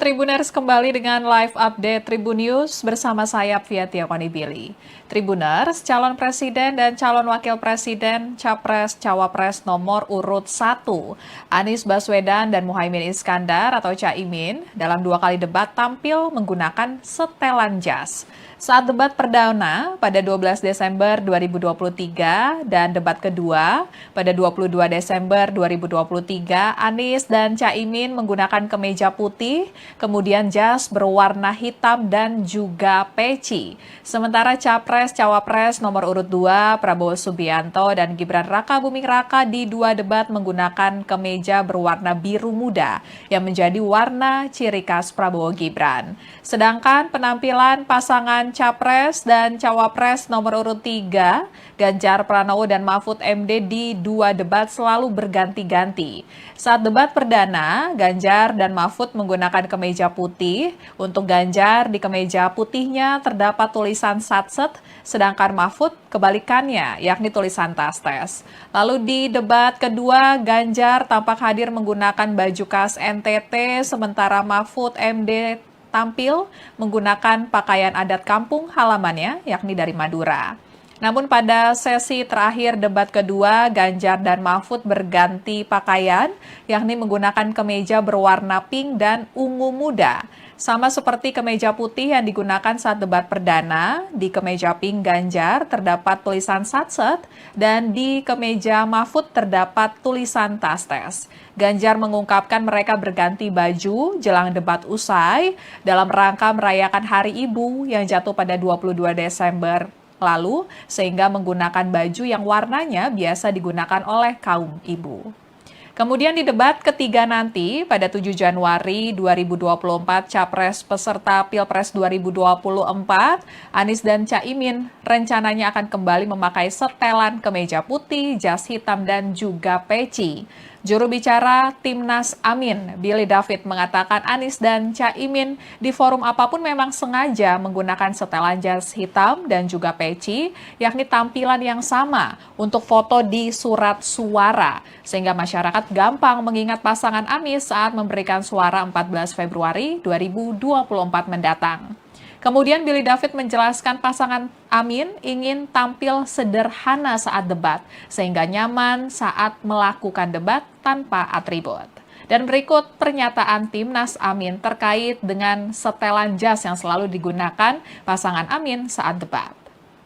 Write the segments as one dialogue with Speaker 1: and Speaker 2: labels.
Speaker 1: Tribuners, kembali dengan live update Tribun News bersama saya Fiatia Konibili. Tribuners, calon presiden dan calon wakil presiden Capres Cawapres nomor urut 1 Anies Baswedan dan Muhaimin Iskandar atau Caimin dalam 2 kali debat tampil menggunakan setelan jas. Saat debat perdana pada 12 Desember 2023 dan debat kedua pada 22 Desember 2023, Anies dan Caimin menggunakan kemeja putih, kemudian jas berwarna hitam dan juga peci. Sementara Capres Cawapres nomor urut 2 Prabowo Subianto dan Gibran Rakabuming Raka di 2 debat menggunakan kemeja berwarna biru muda yang menjadi warna ciri khas Prabowo Gibran. Sedangkan penampilan pasangan Capres dan Cawapres nomor urut 3, Ganjar Pranowo dan Mahfud MD di 2 debat selalu berganti-ganti. Saat debat perdana, Ganjar dan Mahfud menggunakan kemeja putih. Untuk Ganjar, di kemeja putihnya terdapat tulisan Satset, sedangkan Mahfud kebalikannya, yakni tulisan Tastes. Lalu di debat kedua, Ganjar tampak hadir menggunakan baju khas NTT, sementara Mahfud MD tampil menggunakan pakaian adat kampung halamannya, yakni dari Madura. Namun pada sesi terakhir debat kedua, Ganjar dan Mahfud berganti pakaian, yakni menggunakan kemeja berwarna pink dan ungu muda. Sama seperti kemeja putih yang digunakan saat debat perdana, di kemeja pink Ganjar terdapat tulisan Satset dan di kemeja Mahfud terdapat tulisan Tastes. Ganjar mengungkapkan mereka berganti baju jelang debat usai dalam rangka merayakan Hari Ibu yang jatuh pada 22 Desember lalu, sehingga menggunakan baju yang warnanya biasa digunakan oleh kaum ibu. Kemudian di debat ketiga nanti, pada 7 Januari 2024, Capres peserta Pilpres 2024, Anies dan Caimin rencananya akan kembali memakai setelan kemeja putih, jas hitam, dan juga peci. Juru bicara Timnas Amin, Billy David, mengatakan Anies dan Caimin di forum apapun memang sengaja menggunakan setelan jas hitam dan juga peci, yakni tampilan yang sama untuk foto di surat suara, sehingga masyarakat gampang mengingat pasangan Anies saat memberikan suara 14 Februari 2024 mendatang. Kemudian Billy David menjelaskan pasangan Amin ingin tampil sederhana saat debat, sehingga nyaman saat melakukan debat tanpa atribut. Dan berikut pernyataan Timnas Amin terkait dengan setelan jas yang selalu digunakan pasangan Amin saat debat.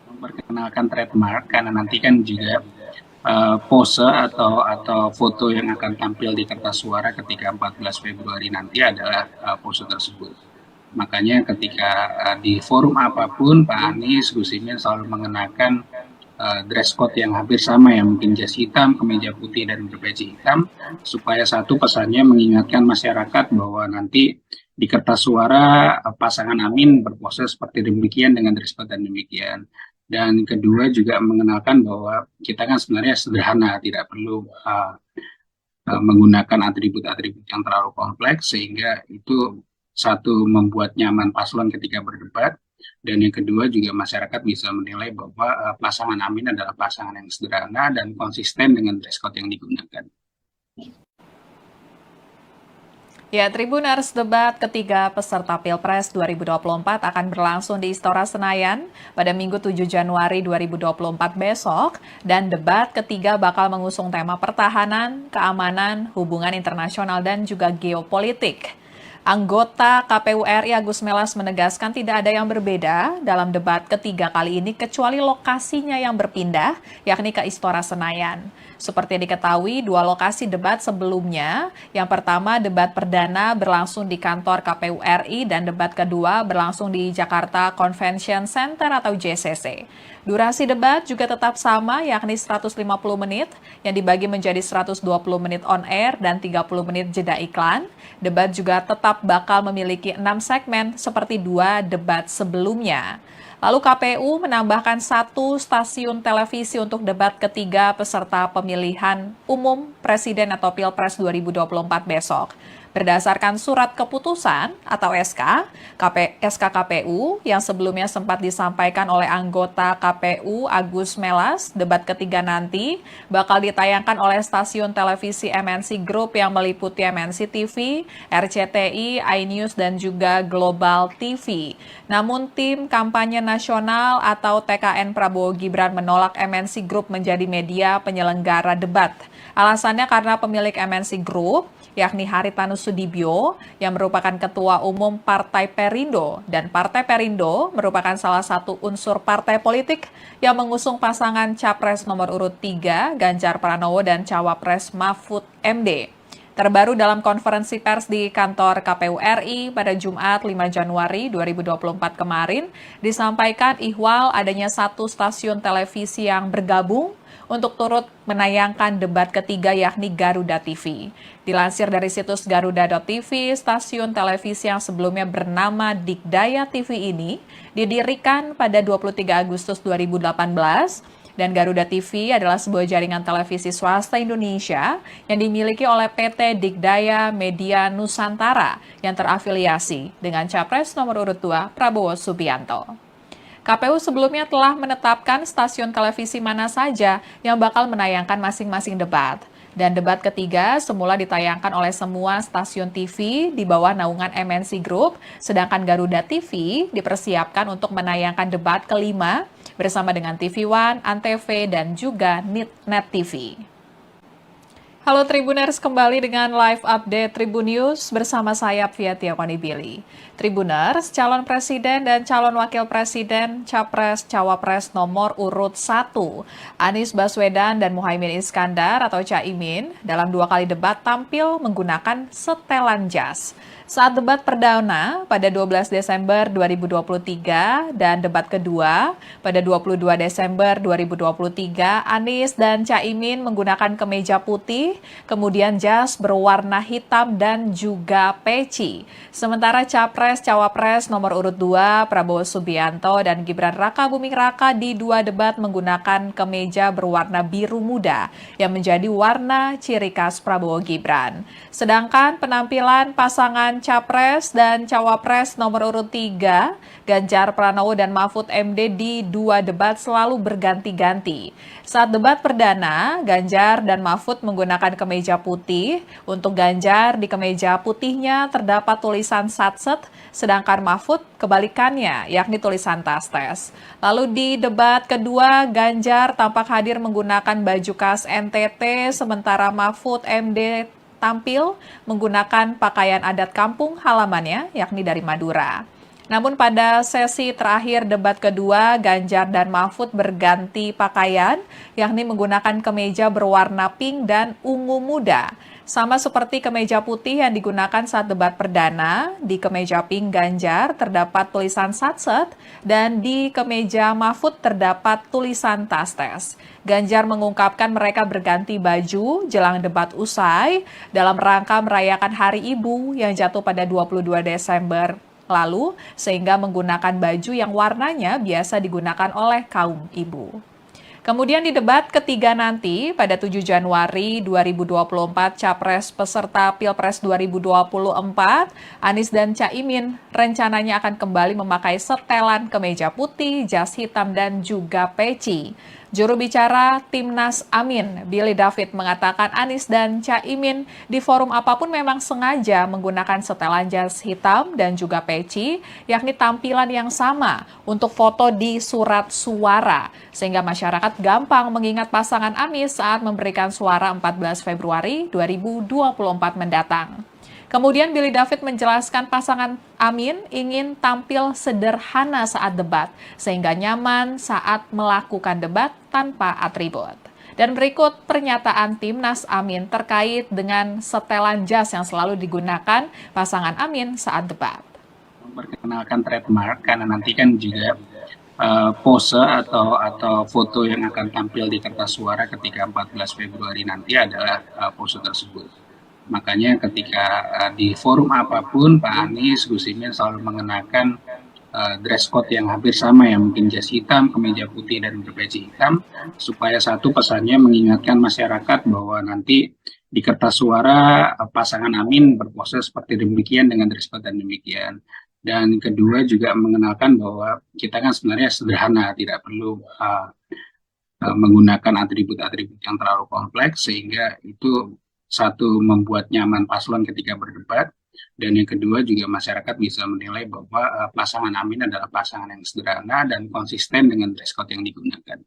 Speaker 2: Memperkenalkan trademark, karena nanti kan juga pose atau foto yang akan tampil di kertas suara ketika 14 Februari nanti adalah pose tersebut. Makanya ketika di forum apapun, Pak Anies, Gus Imin selalu mengenakan dress code yang hampir sama, ya, mungkin jas hitam, kemeja putih, dan berpeci hitam, supaya satu pesannya mengingatkan masyarakat bahwa nanti di kertas suara pasangan Amin berpose seperti demikian dengan dress code dan demikian. Dan kedua juga mengenalkan bahwa kita kan sebenarnya sederhana, tidak perlu menggunakan atribut-atribut yang terlalu kompleks, sehingga itu satu membuat nyaman paslon ketika berdebat, dan yang kedua juga masyarakat bisa menilai bahwa pasangan Amin adalah pasangan yang sederhana dan konsisten dengan dress code yang digunakan.
Speaker 1: Ya, Tribuners, debat ketiga peserta Pilpres 2024 akan berlangsung di Istora Senayan pada Minggu 7 Januari 2024 besok, dan debat ketiga bakal mengusung tema pertahanan, keamanan, hubungan internasional, dan juga geopolitik. Anggota KPU RI Agus Melas menegaskan tidak ada yang berbeda dalam debat ketiga kali ini kecuali lokasinya yang berpindah, yakni ke Istora Senayan. Seperti diketahui, 2 lokasi debat sebelumnya, yang pertama debat perdana berlangsung di kantor KPU RI dan debat kedua berlangsung di Jakarta Convention Center atau JCC. Durasi debat juga tetap sama, yakni 150 menit yang dibagi menjadi 120 menit on air dan 30 menit jeda iklan. Debat juga tetap bakal memiliki 6 segmen seperti 2 debat sebelumnya. Lalu KPU menambahkan 1 stasiun televisi untuk debat ketiga peserta pemilihan umum Presiden atau Pilpres 2024 besok. Berdasarkan surat keputusan atau SK KPU yang sebelumnya sempat disampaikan oleh anggota KPU Agus Melas, debat ketiga nanti bakal ditayangkan oleh stasiun televisi MNC Group yang meliputi MNC TV, RCTI, iNews, dan juga Global TV. Namun tim kampanye nasional atau TKN Prabowo Gibran menolak MNC Group menjadi media penyelenggara debat. Alasannya karena pemilik MNC Group yakni Haritanu Sudibyo yang merupakan Ketua Umum Partai Perindo, dan Partai Perindo merupakan salah satu unsur partai politik yang mengusung pasangan Capres nomor urut 3 Ganjar Pranowo dan Cawapres Mahfud MD. Terbaru dalam konferensi pers di kantor KPU RI pada Jumat 5 Januari 2024 kemarin, disampaikan ihwal adanya satu stasiun televisi yang bergabung untuk turut menayangkan debat ketiga yakni Garuda TV. Dilansir dari situs garuda.tv, stasiun televisi yang sebelumnya bernama Digdaya TV ini didirikan pada 23 Agustus 2018 dan Garuda TV adalah sebuah jaringan televisi swasta Indonesia yang dimiliki oleh PT Digdaya Media Nusantara yang terafiliasi dengan Capres nomor urut 2 Prabowo Subianto. KPU sebelumnya telah menetapkan stasiun televisi mana saja yang bakal menayangkan masing-masing debat. Dan debat ketiga semula ditayangkan oleh semua stasiun TV di bawah naungan MNC Group, sedangkan Garuda TV dipersiapkan untuk menayangkan debat kelima bersama dengan TV One, Antv, dan juga Net TV. Halo Tribuners, kembali dengan live update Tribun News bersama saya Fiatia Konibili. Tribuners, calon presiden dan calon wakil presiden Capres Cawapres nomor urut 1, Anies Baswedan dan Muhaimin Iskandar atau Caimin, dalam 2 kali debat tampil menggunakan setelan jas. Saat debat perdana pada 12 Desember 2023 dan debat kedua pada 22 Desember 2023, Anies dan Caimin menggunakan kemeja putih, kemudian jas berwarna hitam dan juga peci. Sementara Capres Cawapres nomor urut 2, Prabowo Subianto dan Gibran Rakabuming Raka di 2 debat menggunakan kemeja berwarna biru muda yang menjadi warna ciri khas Prabowo Gibran. Sedangkan penampilan pasangan Capres dan Cawapres nomor urut 3, Ganjar Pranowo dan Mahfud MD di 2 debat selalu berganti-ganti. Saat debat perdana, Ganjar dan Mahfud menggunakan kemeja putih. Untuk Ganjar, di kemeja putihnya terdapat tulisan Satset, sedangkan Mahfud kebalikannya, yakni tulisan Tastes. Lalu di debat kedua, Ganjar tampak hadir menggunakan baju khas NTT, sementara Mahfud MD tampil menggunakan pakaian adat kampung halamannya, yakni dari Madura. Namun pada sesi terakhir debat kedua, Ganjar dan Mahfud berganti pakaian, yakni menggunakan kemeja berwarna pink dan ungu muda. Sama seperti kemeja putih yang digunakan saat debat perdana, di kemeja pink Ganjar terdapat tulisan Satset dan di kemeja Mahfud terdapat tulisan Tastes. Ganjar mengungkapkan mereka berganti baju jelang debat usai dalam rangka merayakan Hari Ibu yang jatuh pada 22 Desember lalu, sehingga menggunakan baju yang warnanya biasa digunakan oleh kaum ibu. Kemudian di debat ketiga nanti pada 7 Januari 2024 Capres peserta Pilpres 2024, Anies dan Caimin rencananya akan kembali memakai setelan kemeja putih, jas hitam, dan juga peci. Juru bicara Timnas Amin, Billy David, mengatakan Anies dan Caimin di forum apapun memang sengaja menggunakan setelan jas hitam dan juga peci, yakni tampilan yang sama untuk foto di surat suara, sehingga masyarakat gampang mengingat pasangan Anies saat memberikan suara 14 Februari 2024 mendatang. Kemudian Billy David menjelaskan pasangan Amin ingin tampil sederhana saat debat, sehingga nyaman saat melakukan debat tanpa atribut. Dan berikut pernyataan Timnas Amin terkait dengan setelan jas yang selalu digunakan pasangan Amin saat debat.
Speaker 2: Memperkenalkan trademark, karena nanti kan juga pose atau foto yang akan tampil di kertas suara ketika 14 Februari nanti adalah pose tersebut. Makanya ketika di forum apapun Pak Anies, Gus Imin selalu mengenakan dress code yang hampir sama, ya mungkin jas hitam, kemeja putih, dan berpeci hitam, supaya satu pesannya mengingatkan masyarakat bahwa nanti di kertas suara pasangan Amin berpose seperti demikian dengan dress code dan demikian. Dan kedua juga mengenalkan bahwa kita kan sebenarnya sederhana, tidak perlu menggunakan atribut-atribut yang terlalu kompleks, sehingga itu satu membuat nyaman paslon ketika berdebat, dan yang kedua juga masyarakat bisa menilai bahwa pasangan Amin adalah pasangan yang sederhana dan konsisten dengan dress code yang digunakan.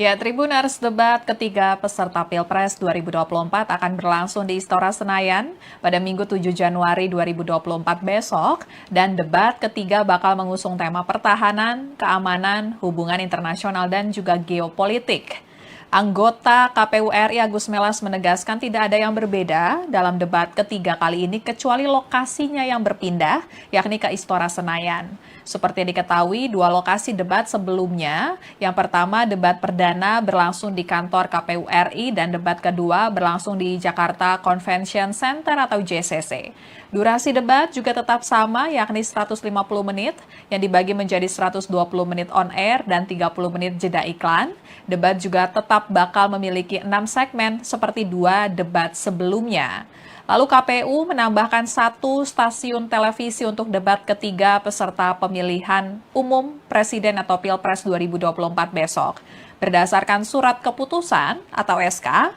Speaker 1: Ya, Tribuners, debat ketiga peserta Pilpres 2024 akan berlangsung di Istora Senayan pada Minggu 7 Januari 2024 besok, dan debat ketiga bakal mengusung tema pertahanan, keamanan, hubungan internasional, dan juga geopolitik. Anggota KPU RI Agus Melas menegaskan tidak ada yang berbeda dalam debat ketiga kali ini kecuali lokasinya yang berpindah, yakni ke Istora Senayan. Seperti diketahui, dua lokasi debat sebelumnya, yang pertama debat perdana berlangsung di kantor KPU RI dan debat kedua berlangsung di Jakarta Convention Center atau JCC. Durasi debat juga tetap sama, yakni 150 menit, yang dibagi menjadi 120 menit on air dan 30 menit jeda iklan. Debat juga tetap bakal memiliki 6 segmen seperti dua debat sebelumnya. Lalu KPU menambahkan 1 stasiun televisi untuk debat ketiga peserta pemilihan umum Presiden atau Pilpres 2024 besok. Berdasarkan surat keputusan atau SK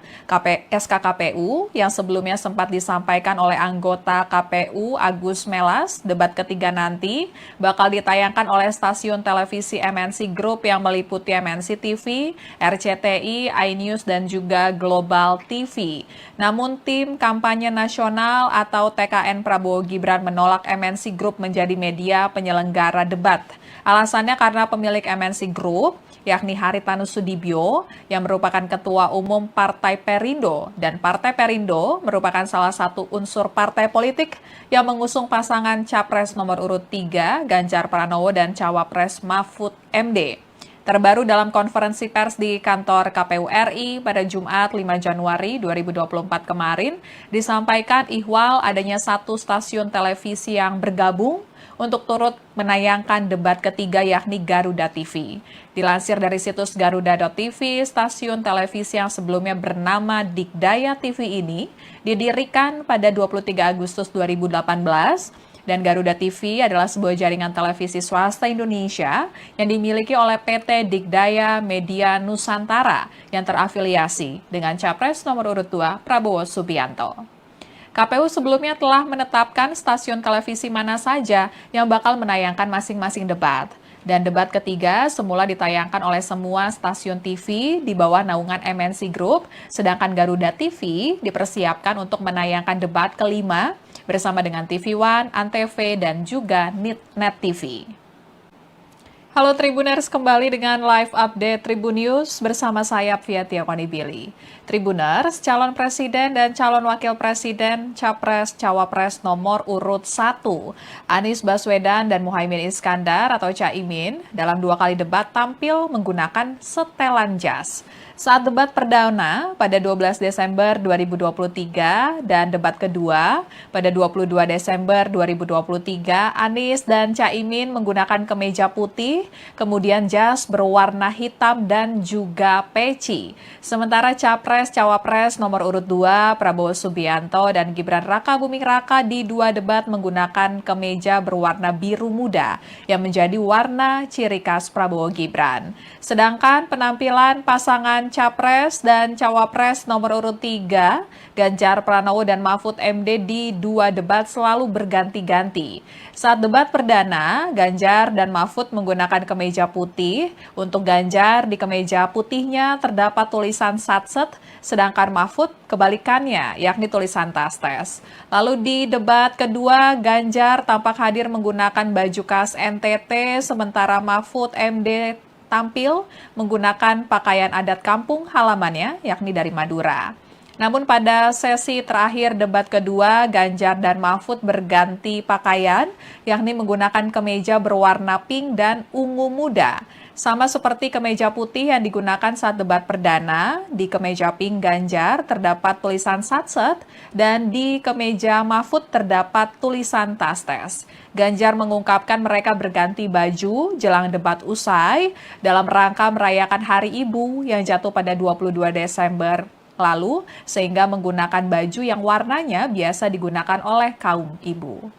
Speaker 1: KPU yang sebelumnya sempat disampaikan oleh anggota KPU Agus Melas, debat ketiga nanti bakal ditayangkan oleh stasiun televisi MNC Group yang meliputi MNC TV, RCTI, iNews, dan juga Global TV. Namun tim kampanye nasional atau TKN Prabowo Gibran menolak MNC Group menjadi media penyelenggara debat. Alasannya karena pemilik MNC Group, yakni Haritanu Sudibyo, yang merupakan Ketua Umum Partai Perindo, dan Partai Perindo merupakan salah satu unsur partai politik yang mengusung pasangan Capres nomor urut 3, Ganjar Pranowo, dan Cawapres Mahfud MD. Terbaru dalam konferensi pers di kantor KPU RI pada Jumat 5 Januari 2024 kemarin, disampaikan ihwal adanya 1 stasiun televisi yang bergabung untuk turut menayangkan debat ketiga, yakni Garuda TV. Dilansir dari situs garuda.tv, stasiun televisi yang sebelumnya bernama Dikdaya TV ini didirikan pada 23 Agustus 2018, dan Garuda TV adalah sebuah jaringan televisi swasta Indonesia yang dimiliki oleh PT Dikdaya Media Nusantara yang terafiliasi dengan Capres nomor urut 2 Prabowo Subianto. KPU sebelumnya telah menetapkan stasiun televisi mana saja yang bakal menayangkan masing-masing debat. Dan debat ketiga semula ditayangkan oleh semua stasiun TV di bawah naungan MNC Group, sedangkan Garuda TV dipersiapkan untuk menayangkan debat kelima bersama dengan TV One, Antv, dan juga Net TV. Halo Tribuners, kembali dengan live update Tribun News bersama saya Fiatia Konibili. Tribuners, calon presiden dan calon wakil presiden Capres Cawapres nomor urut 1, Anies Baswedan dan Muhaimin Iskandar atau Caimin, dalam 2 kali debat tampil menggunakan setelan jas. Saat debat perdana pada 12 Desember 2023 dan debat kedua pada 22 Desember 2023, Anies dan Caimin menggunakan kemeja putih, kemudian jas berwarna hitam dan juga peci. Sementara Capres Cawapres nomor urut 2, Prabowo Subianto dan Gibran Rakabuming Raka di 2 debat menggunakan kemeja berwarna biru muda yang menjadi warna ciri khas Prabowo Gibran. Sedangkan penampilan pasangan Capres dan Cawapres nomor urut 3, Ganjar Pranowo dan Mahfud MD di 2 debat selalu berganti-ganti. Saat debat perdana, Ganjar dan Mahfud menggunakan kemeja putih. Untuk Ganjar, di kemeja putihnya terdapat tulisan Satset, sedangkan Mahfud kebalikannya, yakni tulisan Tastes. Lalu di debat kedua, Ganjar tampak hadir menggunakan baju khas NTT, sementara Mahfud MD tampil menggunakan pakaian adat kampung halamannya, yakni dari Madura. Namun pada sesi terakhir debat kedua, Ganjar dan Mahfud berganti pakaian, yakni menggunakan kemeja berwarna pink dan ungu muda. Sama seperti kemeja putih yang digunakan saat debat perdana, di kemeja pink Ganjar terdapat tulisan Satset, dan di kemeja Mahfud terdapat tulisan Tastes. Ganjar mengungkapkan mereka berganti baju jelang debat usai dalam rangka merayakan Hari Ibu yang jatuh pada 22 Desember lalu, sehingga menggunakan baju yang warnanya biasa digunakan oleh kaum ibu.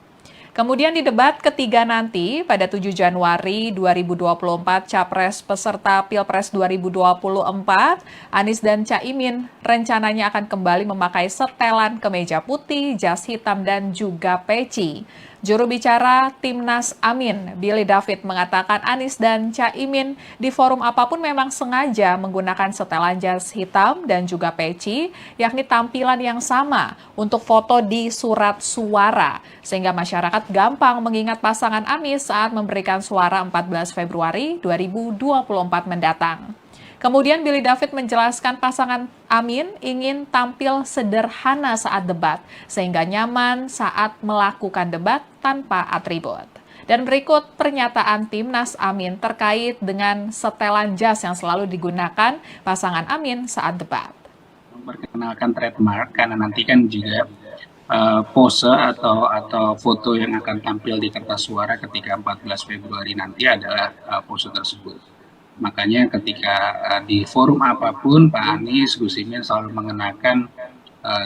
Speaker 1: Kemudian di debat ketiga nanti pada 7 Januari 2024 Capres peserta Pilpres 2024, Anies dan Caimin rencananya akan kembali memakai setelan kemeja putih, jas hitam, dan juga peci. Juru bicara Timnas Amin, Billy David, mengatakan Anies dan Caimin di forum apapun memang sengaja menggunakan setelan jas hitam dan juga peci, yakni tampilan yang sama untuk foto di surat suara, sehingga masyarakat gampang mengingat pasangan Anies saat memberikan suara 14 Februari 2024 mendatang. Kemudian Billy David menjelaskan pasangan Amin ingin tampil sederhana saat debat, sehingga nyaman saat melakukan debat tanpa atribut. Dan berikut pernyataan Timnas Amin terkait dengan setelan jas yang selalu digunakan pasangan Amin saat debat.
Speaker 2: Memperkenalkan trademark, karena nanti kan juga pose atau foto yang akan tampil di kertas suara ketika 14 Februari nanti adalah pose tersebut. Makanya ketika di forum apapun Pak Anies, Gus Imin selalu mengenakan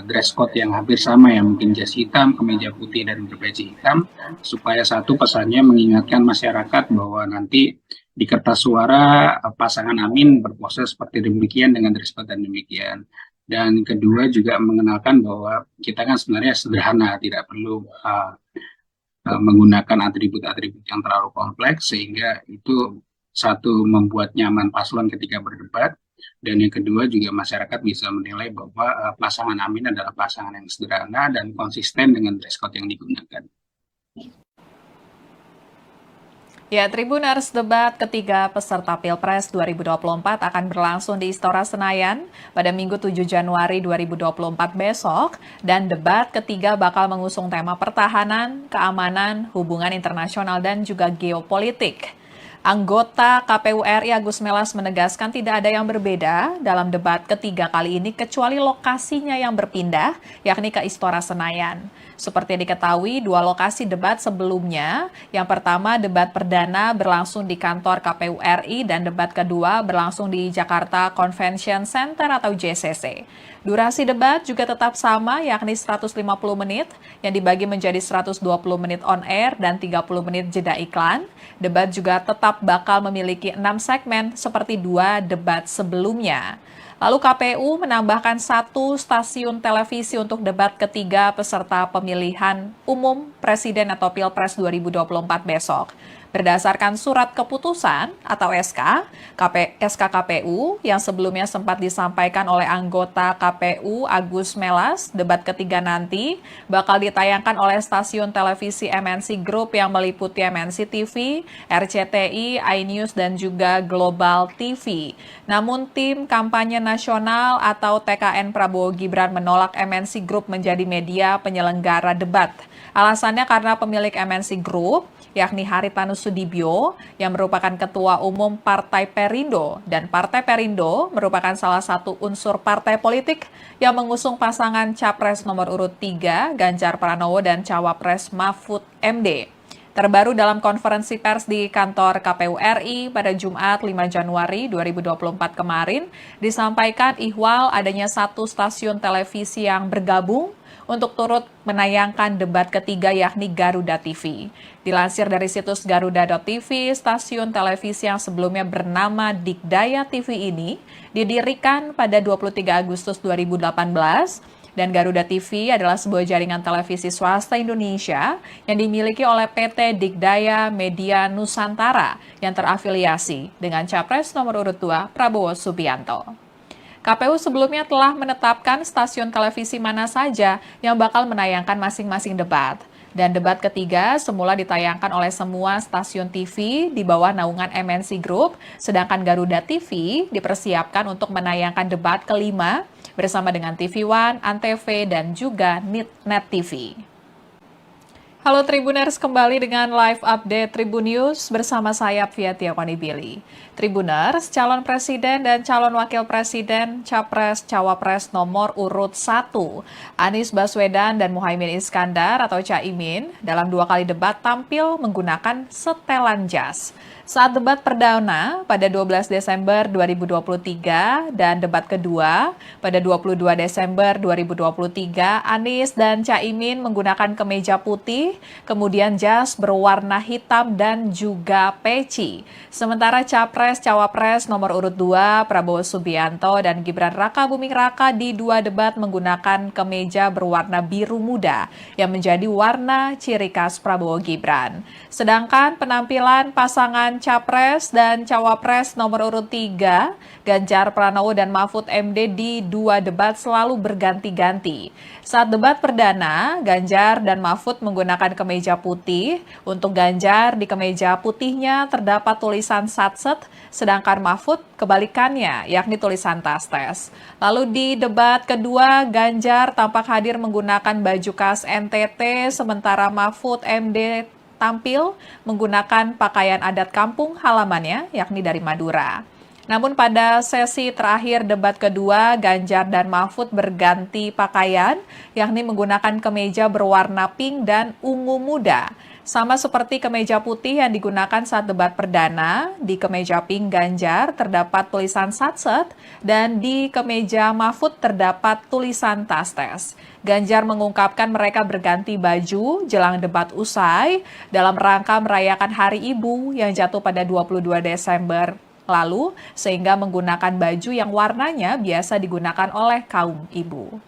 Speaker 2: dress code yang hampir sama, ya mungkin jas hitam, kemeja putih, dan berpeci hitam, supaya satu pesannya mengingatkan masyarakat bahwa nanti di kertas suara pasangan Amin berpose seperti demikian dengan dress code dan demikian. Dan kedua juga mengenalkan bahwa kita kan sebenarnya sederhana, tidak perlu menggunakan atribut-atribut yang terlalu kompleks, sehingga itu satu membuat nyaman paslon ketika berdebat, dan yang kedua juga masyarakat bisa menilai bahwa pasangan Amin adalah pasangan yang sederhana dan konsisten dengan dress code yang digunakan.
Speaker 1: Ya, Tribuners, debat ketiga peserta Pilpres 2024 akan berlangsung di Istora Senayan pada Minggu 7 Januari 2024 besok, dan debat ketiga bakal mengusung tema pertahanan, keamanan, hubungan internasional, dan juga geopolitik. Anggota KPU RI Agus Melas menegaskan tidak ada yang berbeda dalam debat ketiga kali ini kecuali lokasinya yang berpindah, yakni ke Istora Senayan. Seperti diketahui, dua lokasi debat sebelumnya, yang pertama debat perdana berlangsung di kantor KPU RI dan debat kedua berlangsung di Jakarta Convention Center atau JCC. Durasi debat juga tetap sama, yakni 150 menit yang dibagi menjadi 120 menit on air dan 30 menit jeda iklan. Debat juga tetap bakal memiliki 6 segmen seperti dua debat sebelumnya. Lalu KPU menambahkan 1 stasiun televisi untuk debat ketiga peserta pemilihan umum Presiden atau Pilpres 2024 besok. Berdasarkan surat keputusan atau SK KPU yang sebelumnya sempat disampaikan oleh anggota KPU Agus Melas, debat ketiga nanti bakal ditayangkan oleh stasiun televisi MNC Group yang meliputi MNC TV, RCTI, iNews, dan juga Global TV. Namun tim kampanye nasional atau TKN Prabowo Gibran menolak MNC Group menjadi media penyelenggara debat. Alasannya karena pemilik MNC Group, yakni Haritanu Sudibyo, yang merupakan Ketua Umum Partai Perindo, dan Partai Perindo merupakan salah satu unsur partai politik yang mengusung pasangan Capres nomor urut 3, Ganjar Pranowo, dan Cawapres Mahfud MD. Terbaru dalam konferensi pers di kantor KPU RI pada Jumat 5 Januari 2024 kemarin, disampaikan ihwal adanya 1 stasiun televisi yang bergabung untuk turut menayangkan debat ketiga, yakni Garuda TV. Dilansir dari situs garuda.tv, stasiun televisi yang sebelumnya bernama Dikdaya TV ini didirikan pada 23 Agustus 2018, dan Garuda TV adalah sebuah jaringan televisi swasta Indonesia yang dimiliki oleh PT Dikdaya Media Nusantara yang terafiliasi dengan Capres nomor urut 2 Prabowo Subianto. KPU sebelumnya telah menetapkan stasiun televisi mana saja yang bakal menayangkan masing-masing debat. Dan debat ketiga semula ditayangkan oleh semua stasiun TV di bawah naungan MNC Group, sedangkan Garuda TV dipersiapkan untuk menayangkan debat kelima bersama dengan TV One, Antv, dan juga Net TV. Halo Tribuners, kembali dengan live update Tribun News bersama saya Fiatia Konibili. Tribuners, calon presiden dan calon wakil presiden Capres Cawapres nomor urut 1, Anies Baswedan dan Muhaimin Iskandar atau Caimin, dalam 2 kali debat tampil menggunakan setelan jas. Saat debat perdana pada 12 Desember 2023 dan debat kedua pada 22 Desember 2023, Anies dan Caimin menggunakan kemeja putih, kemudian jas berwarna hitam dan juga peci. Sementara Capres Cawapres nomor urut 2, Prabowo Subianto dan Gibran Rakabuming Raka di 2 debat menggunakan kemeja berwarna biru muda yang menjadi warna ciri khas Prabowo Gibran. Sedangkan penampilan pasangan Capres dan Cawapres nomor urut 3, Ganjar Pranowo dan Mahfud MD di 2 debat selalu berganti-ganti. Saat debat perdana, Ganjar dan Mahfud menggunakan kemeja putih. Untuk Ganjar, di kemeja putihnya terdapat tulisan Satset, sedangkan Mahfud kebalikannya, yakni tulisan Tastes. Lalu di debat kedua, Ganjar tampak hadir menggunakan baju khas NTT, sementara Mahfud MD tampil menggunakan pakaian adat kampung halamannya, yakni dari Madura. Namun pada sesi terakhir debat kedua, Ganjar dan Mahfud berganti pakaian, yakni menggunakan kemeja berwarna pink dan ungu muda. Sama seperti kemeja putih yang digunakan saat debat perdana, di kemeja pink Ganjar terdapat tulisan Satset dan di kemeja Mahfud terdapat tulisan Tastes. Ganjar mengungkapkan mereka berganti baju jelang debat usai dalam rangka merayakan Hari Ibu yang jatuh pada 22 Desember lalu, sehingga menggunakan baju yang warnanya biasa digunakan oleh kaum ibu.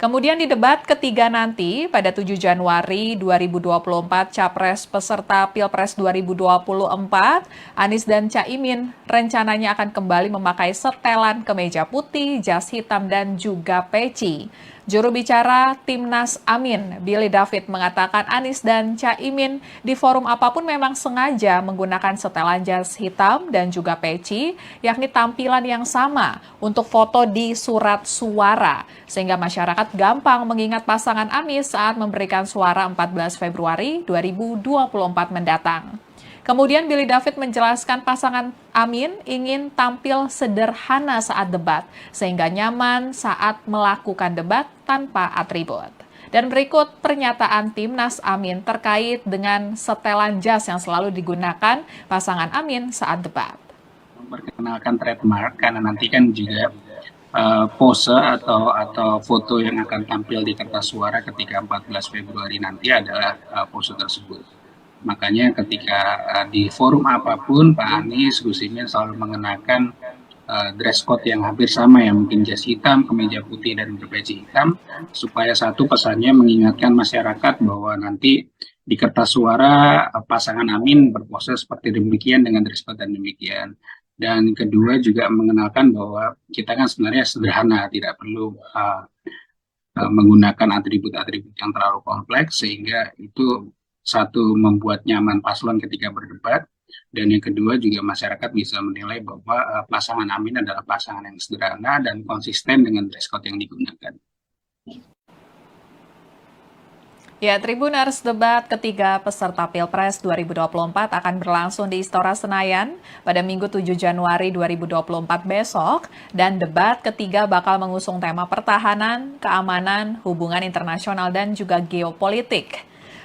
Speaker 1: Kemudian di debat ketiga nanti, pada 7 Januari 2024, Capres peserta Pilpres 2024, Anies dan Caimin rencananya akan kembali memakai setelan kemeja putih, jas hitam, dan juga peci. Juru bicara Timnas Amin, Billy David, mengatakan Anies dan Caimin di forum apapun memang sengaja menggunakan setelan jas hitam dan juga peci, yakni tampilan yang sama untuk foto di surat suara, sehingga masyarakat gampang mengingat pasangan Anies saat memberikan suara 14 Februari 2024 mendatang. Kemudian Billy David menjelaskan pasangan Amin ingin tampil sederhana saat debat, sehingga nyaman saat melakukan debat tanpa atribut. Dan berikut pernyataan Timnas Amin terkait dengan setelan jas yang selalu digunakan pasangan Amin saat debat.
Speaker 2: Memperkenalkan trademark, karena nanti kan juga pose atau foto yang akan tampil di kertas suara ketika 14 Februari nanti adalah pose tersebut. Makanya ketika di forum apapun, Pak Anies, Gus Imin selalu mengenakan dress code yang hampir sama, ya, mungkin jas hitam, kemeja putih, dan berpeci hitam, supaya satu pesannya mengingatkan masyarakat bahwa nanti di kertas suara pasangan Amin berpose seperti demikian dengan dress code dan demikian. Dan kedua juga mengenalkan bahwa kita kan sebenarnya sederhana, tidak perlu menggunakan atribut-atribut yang terlalu kompleks, sehingga itu satu membuat nyaman paslon ketika berdebat, dan yang kedua juga masyarakat bisa menilai bahwa pasangan Amin adalah pasangan yang sederhana dan konsisten dengan dress code yang digunakan.
Speaker 1: Ya, Tribuners, debat ketiga peserta Pilpres 2024 akan berlangsung di Istora Senayan pada Minggu 7 Januari 2024 besok, dan debat ketiga bakal mengusung tema pertahanan, keamanan, hubungan internasional, dan juga geopolitik.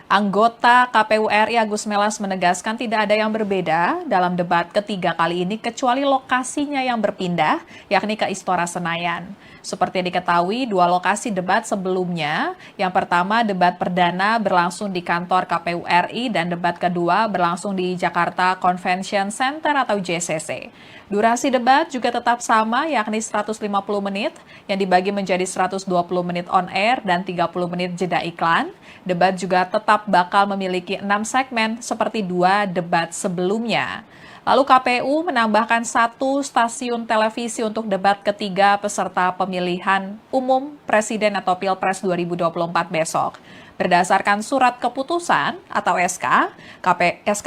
Speaker 1: Anggota KPU RI Agus Melas menegaskan tidak ada yang berbeda dalam debat ketiga kali ini kecuali lokasinya yang berpindah, yakni ke Istora Senayan. Seperti diketahui, 2 lokasi debat sebelumnya, yang pertama debat perdana berlangsung di kantor KPU RI dan debat kedua berlangsung di Jakarta Convention Center atau JCC. Durasi debat juga tetap sama, yakni 150 menit yang dibagi menjadi 120 menit on air dan 30 menit jeda iklan. Debat juga tetap bakal memiliki 6 segmen seperti 2 debat sebelumnya. Lalu KPU menambahkan 1 stasiun televisi untuk debat ketiga peserta pemilihan umum Presiden atau Pilpres 2024 besok. berdasarkan surat keputusan atau SK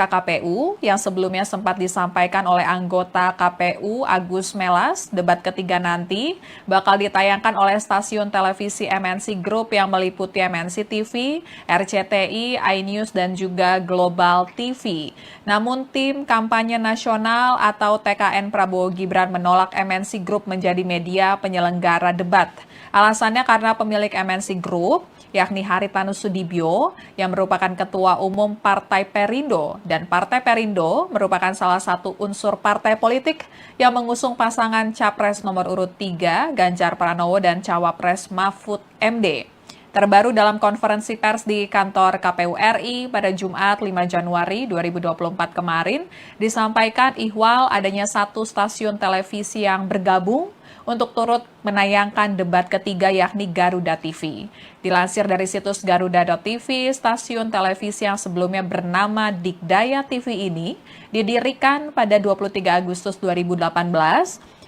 Speaker 1: KPU yang sebelumnya sempat disampaikan oleh anggota KPU Agus Melas. Debat ketiga nanti bakal ditayangkan oleh stasiun televisi MNC Group yang meliputi MNC TV, RCTI, iNews, dan juga Global TV. Namun tim kampanye nasional atau TKN Prabowo Gibran menolak MNC Group menjadi media penyelenggara debat. Alasannya karena pemilik MNC Group, yakni Haritanu Sudibyo, yang merupakan Ketua Umum Partai Perindo, dan Partai Perindo merupakan salah satu unsur partai politik yang mengusung pasangan Capres nomor urut 3, Ganjar Pranowo, dan Cawapres Mahfud MD. Terbaru dalam konferensi pers di kantor KPU RI pada Jumat 5 Januari 2024 kemarin, disampaikan ihwal adanya satu stasiun televisi yang bergabung untuk turut menayangkan debat ketiga yakni Garuda TV. Dilansir dari situs garuda.tv, stasiun televisi yang sebelumnya bernama Dikdaya TV ini didirikan pada 23 Agustus 2018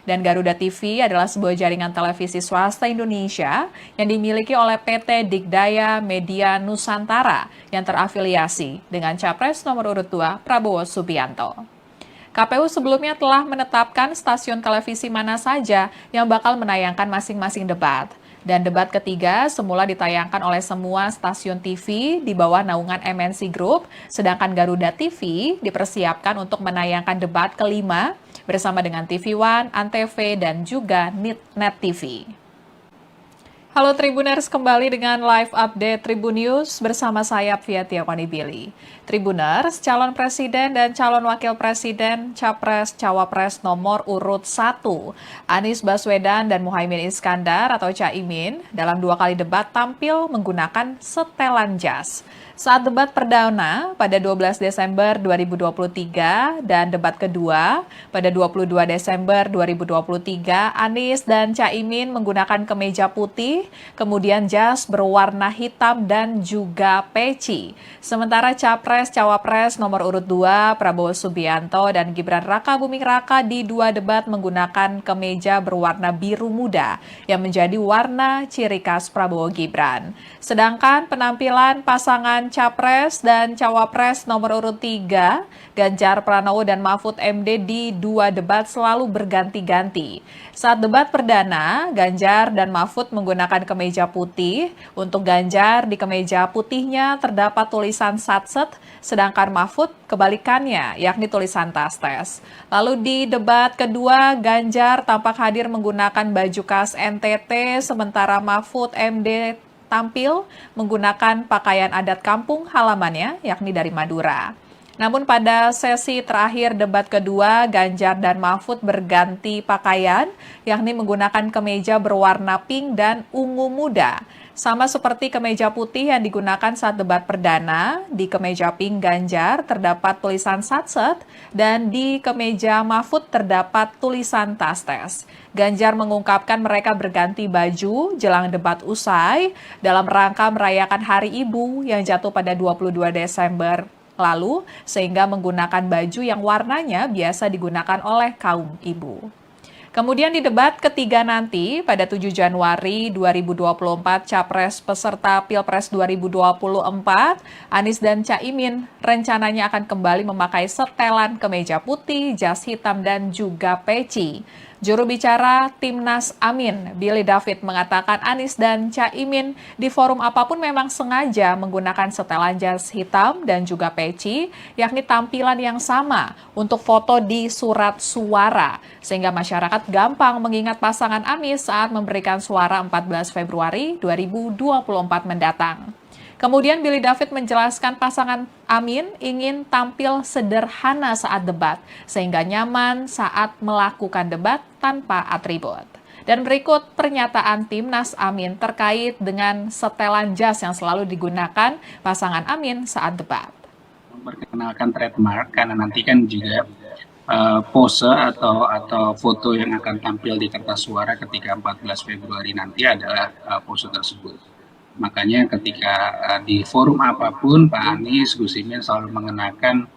Speaker 1: dan Garuda TV adalah sebuah jaringan televisi swasta Indonesia yang dimiliki oleh PT Dikdaya Media Nusantara yang terafiliasi dengan Capres nomor urut 2 Prabowo Subianto. KPU sebelumnya telah menetapkan stasiun televisi mana saja yang bakal menayangkan masing-masing debat. Dan debat ketiga semula ditayangkan oleh semua stasiun TV di bawah naungan MNC Group, sedangkan Garuda TV dipersiapkan untuk menayangkan debat kelima bersama dengan TV One, Antv, dan juga Net TV. Halo Tribuners, kembali dengan live update Tribun News bersama saya Fiatia Konibili. Tribuners, calon presiden dan calon wakil presiden Capres Cawapres nomor urut 1, Anies Baswedan dan Muhaimin Iskandar atau Caimin, dalam 2 kali debat tampil menggunakan setelan jas. Saat debat perdana pada 12 Desember 2023 dan debat kedua pada 22 Desember 2023, Anies dan Caimin menggunakan kemeja putih, kemudian jas berwarna hitam dan juga peci. Sementara Capres Cawapres nomor urut 2, Prabowo Subianto dan Gibran Rakabuming Raka di 2 debat menggunakan kemeja berwarna biru muda yang menjadi warna ciri khas Prabowo Gibran. Sedangkan penampilan pasangan Capres dan Cawapres nomor urut 3, Ganjar Pranowo dan Mahfud MD di 2 debat selalu berganti-ganti. Saat debat perdana, Ganjar dan Mahfud menggunakan kemeja putih. Untuk Ganjar, di kemeja putihnya terdapat tulisan Satset, sedangkan Mahfud kebalikannya, yakni tulisan Tastes. Lalu di debat kedua, Ganjar tampak hadir menggunakan baju khas NTT, sementara Mahfud MD tampil menggunakan pakaian adat kampung halamannya, yakni dari Madura. Namun pada sesi terakhir debat kedua, Ganjar dan Mahfud berganti pakaian, yakni menggunakan kemeja berwarna pink dan ungu muda. Sama seperti kemeja putih yang digunakan saat debat perdana, di kemeja pink Ganjar terdapat tulisan Satset dan di kemeja Mahfud terdapat tulisan Tastes. Ganjar mengungkapkan mereka berganti baju jelang debat usai dalam rangka merayakan Hari Ibu yang jatuh pada 22 Desember lalu, sehingga menggunakan baju yang warnanya biasa digunakan oleh kaum ibu. Kemudian di debat ketiga nanti pada 7 Januari 2024, Capres peserta Pilpres 2024, Anies dan Caimin rencananya akan kembali memakai setelan kemeja putih, jas hitam, dan juga peci. Juru bicara Timnas Amin, Billy David, mengatakan Anies dan Caimin di forum apapun memang sengaja menggunakan setelan jas hitam dan juga peci, yakni tampilan yang sama untuk foto di surat suara, sehingga masyarakat gampang mengingat pasangan Anies saat memberikan suara 14 Februari 2024 mendatang. Kemudian Billy David menjelaskan pasangan Amin ingin tampil sederhana saat debat, sehingga nyaman saat melakukan debat tanpa atribut. Dan berikut pernyataan Timnas Amin terkait dengan setelan jas yang selalu digunakan pasangan Amin saat debat.
Speaker 2: Memperkenalkan trademark karena nanti kan juga pose atau foto yang akan tampil di kertas suara ketika 14 Februari nanti adalah pose tersebut. Makanya ketika di forum apapun Pak Anies, Gus Imin selalu mengenakan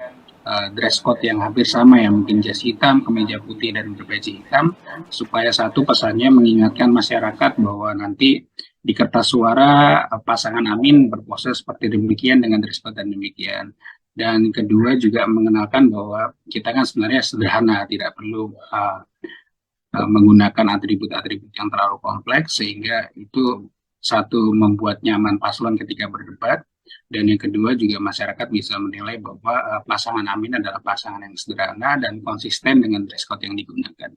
Speaker 2: dress code yang hampir sama ya, mungkin jas hitam, kemeja putih, dan berpeci hitam, supaya satu pesannya mengingatkan masyarakat bahwa nanti di kertas suara pasangan Amin berpose seperti demikian dengan dress code dan demikian. Dan kedua juga mengenalkan bahwa kita kan sebenarnya sederhana, tidak perlu menggunakan atribut-atribut yang terlalu kompleks, sehingga itu satu membuat nyaman paslon ketika berdebat, dan yang kedua juga masyarakat bisa menilai bahwa pasangan Amin adalah pasangan yang sederhana dan konsisten dengan dress code yang digunakan.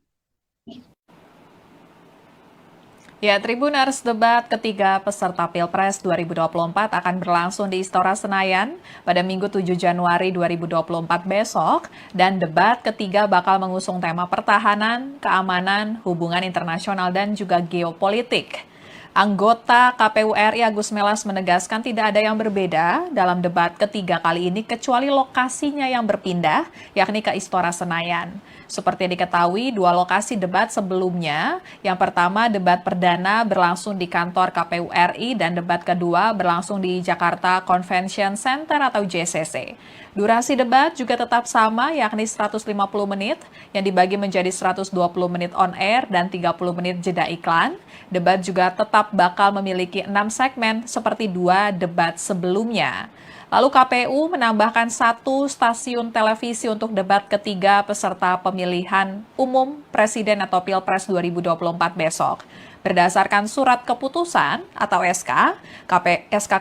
Speaker 1: Ya, Tribuners, debat ketiga peserta Pilpres 2024 akan berlangsung di Istora Senayan pada Minggu 7 Januari 2024 besok, dan debat ketiga bakal mengusung tema pertahanan, keamanan, hubungan internasional, dan juga geopolitik. Anggota KPU RI Agus Melas menegaskan tidak ada yang berbeda dalam debat ketiga kali ini kecuali lokasinya yang berpindah, yakni ke Istora Senayan. Seperti diketahui, dua lokasi debat sebelumnya, yang pertama debat perdana berlangsung di kantor KPU RI dan debat kedua berlangsung di Jakarta Convention Center atau JCC. Durasi debat juga tetap sama, yakni 150 menit yang dibagi menjadi 120 menit on air dan 30 menit jeda iklan. Debat juga tetap bakal memiliki 6 segmen seperti dua debat sebelumnya. Lalu KPU menambahkan 1 stasiun televisi untuk debat ketiga peserta pemilihan umum Presiden atau Pilpres 2024 besok. Berdasarkan surat keputusan atau SK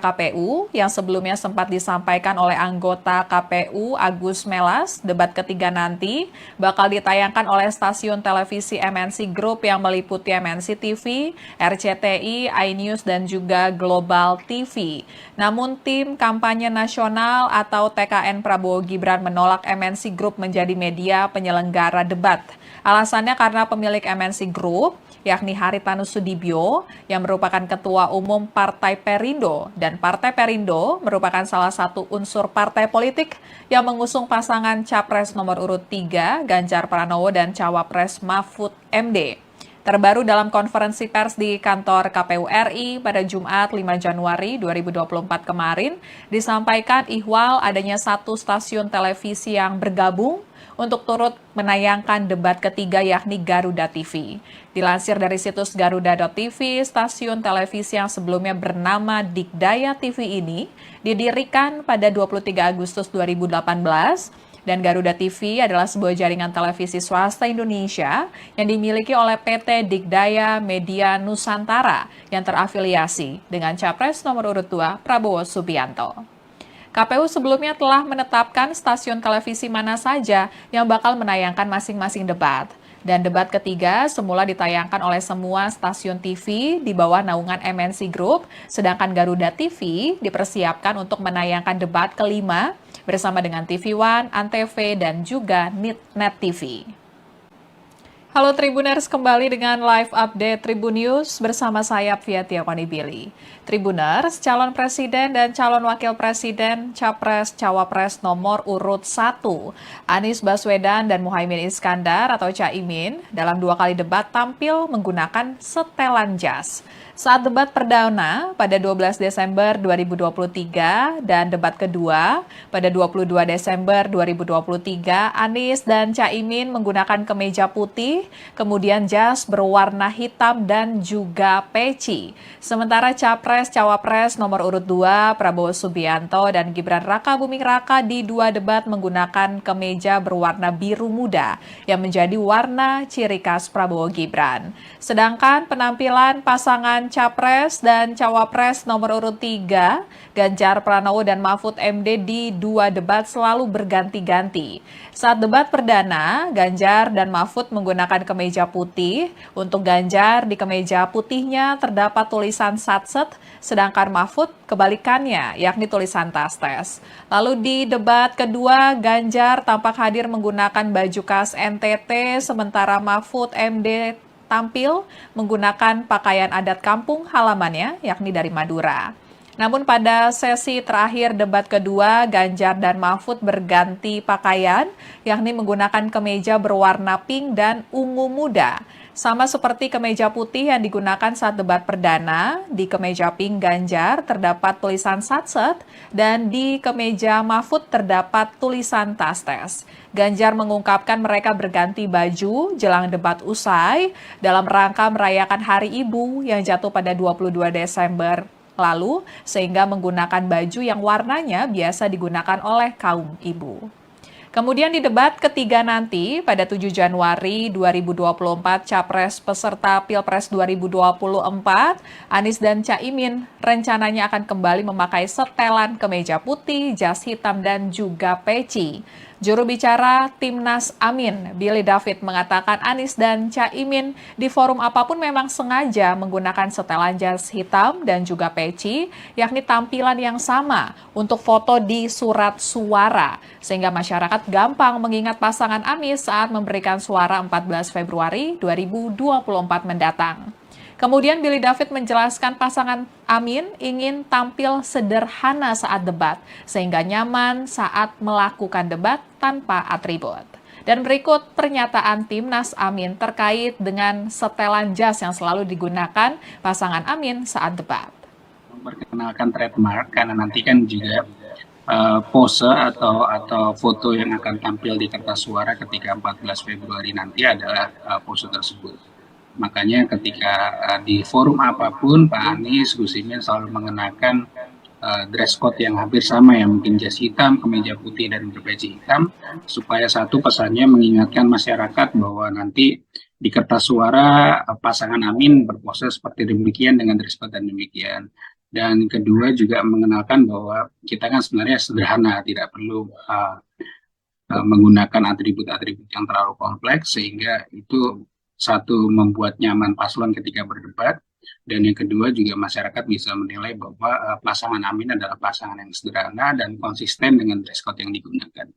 Speaker 1: KPU yang sebelumnya sempat disampaikan oleh anggota KPU Agus Melas, debat ketiga nanti bakal ditayangkan oleh stasiun televisi MNC Group yang meliputi MNC TV, RCTI, iNews, dan juga Global TV. Namun tim kampanye nasional atau TKN Prabowo Gibran menolak MNC Group menjadi media penyelenggara debat. Alasannya karena pemilik MNC Group, yakni Haritanu Sudibyo, yang merupakan Ketua Umum Partai Perindo, dan Partai Perindo merupakan salah satu unsur partai politik yang mengusung pasangan Capres nomor urut 3, Ganjar Pranowo, dan Cawapres Mahfud MD. Terbaru dalam konferensi pers di kantor KPU RI pada Jumat 5 Januari 2024 kemarin, disampaikan ihwal adanya 1 stasiun televisi yang bergabung untuk turut menayangkan debat ketiga, yakni Garuda TV. Dilansir dari situs garuda.tv, stasiun televisi yang sebelumnya bernama Dikdaya TV ini didirikan pada 23 Agustus 2018, dan Garuda TV adalah sebuah jaringan televisi swasta Indonesia yang dimiliki oleh PT Dikdaya Media Nusantara yang terafiliasi dengan Capres nomor urut 2 Prabowo Subianto. KPU sebelumnya telah menetapkan stasiun televisi mana saja yang bakal menayangkan masing-masing debat. Dan debat ketiga semula ditayangkan oleh semua stasiun TV di bawah naungan MNC Group, sedangkan Garuda TV dipersiapkan untuk menayangkan debat kelima bersama dengan TV One, Antv, dan juga Net TV. Halo Tribuners, kembali dengan live update Tribun News bersama saya Fiatia Konibili. Tribuners, calon presiden dan calon wakil presiden Capres Cawapres nomor urut 1, Anies Baswedan dan Muhaimin Iskandar atau Caimin, dalam 2 kali debat tampil menggunakan setelan jas. Saat debat perdana pada 12 Desember 2023 dan debat kedua pada 22 Desember 2023, Anies dan Caimin menggunakan kemeja putih, kemudian jas berwarna hitam dan juga peci. Sementara Capres Cawapres nomor urut 2, Prabowo Subianto dan Gibran Rakabuming Raka di 2 debat menggunakan kemeja berwarna biru muda yang menjadi warna ciri khas Prabowo Gibran. Sedangkan penampilan pasangan Capres dan Cawapres nomor urut 3, Ganjar Pranowo dan Mahfud MD di 2 debat selalu berganti-ganti. Saat debat perdana, Ganjar dan Mahfud menggunakan kemeja putih. Untuk Ganjar, di kemeja putihnya terdapat tulisan Satset, sedangkan Mahfud kebalikannya, yakni tulisan Tastes. Lalu di debat kedua, Ganjar tampak hadir menggunakan baju khas NTT, sementara Mahfud MD tampil menggunakan pakaian adat kampung halamannya, yakni dari Madura. Namun pada sesi terakhir debat kedua, Ganjar dan Mahfud berganti pakaian, yakni menggunakan kemeja berwarna pink dan ungu muda. Sama seperti kemeja putih yang digunakan saat debat perdana, di kemeja pink Ganjar terdapat tulisan Satset dan di kemeja Mahfud terdapat tulisan Tastes. Ganjar mengungkapkan mereka berganti baju jelang debat usai dalam rangka merayakan Hari Ibu yang jatuh pada 22 Desember lalu, sehingga menggunakan baju yang warnanya biasa digunakan oleh kaum ibu. Kemudian di debat ketiga nanti pada 7 Januari 2024 Capres peserta Pilpres 2024, Anies dan Caimin rencananya akan kembali memakai setelan kemeja putih, jas hitam dan juga peci. Juru bicara Timnas Amin, Billy David mengatakan Anies dan Caimin di forum apapun memang sengaja menggunakan setelan jas hitam dan juga peci, yakni tampilan yang sama untuk foto di surat suara, sehingga masyarakat gampang mengingat pasangan Anies saat memberikan suara 14 Februari 2024 mendatang. Kemudian Billy David menjelaskan pasangan Amin ingin tampil sederhana saat debat, sehingga nyaman saat melakukan debat tanpa atribut. Dan berikut pernyataan Timnas Amin terkait dengan setelan jas yang selalu digunakan pasangan Amin saat debat.
Speaker 2: Memperkenalkan trademark karena nanti kan juga pose atau foto yang akan tampil di kertas suara ketika 14 Februari nanti adalah pose tersebut. Makanya ketika di forum apapun Pak Anies, Gus Imin selalu mengenakan dress code yang hampir sama ya, mungkin jas hitam, kemeja putih dan berpeci hitam, supaya satu pesannya mengingatkan masyarakat bahwa nanti di kertas suara pasangan Amin berpose seperti demikian dengan dress code dan demikian. Dan kedua juga mengenalkan bahwa kita kan sebenarnya sederhana, tidak perlu menggunakan atribut-atribut yang terlalu kompleks, sehingga itu satu membuat nyaman paslon ketika berdebat, dan yang kedua juga masyarakat bisa menilai bahwa pasangan Amin adalah pasangan yang sederhana dan konsisten dengan dress code yang digunakan.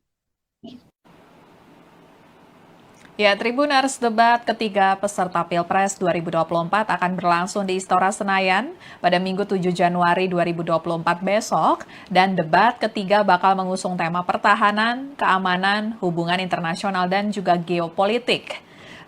Speaker 1: Ya, Tribuners, debat ketiga peserta Pilpres 2024 akan berlangsung di Istora Senayan pada Minggu 7 Januari 2024 besok, dan debat ketiga bakal mengusung tema pertahanan, keamanan, hubungan internasional, dan juga geopolitik.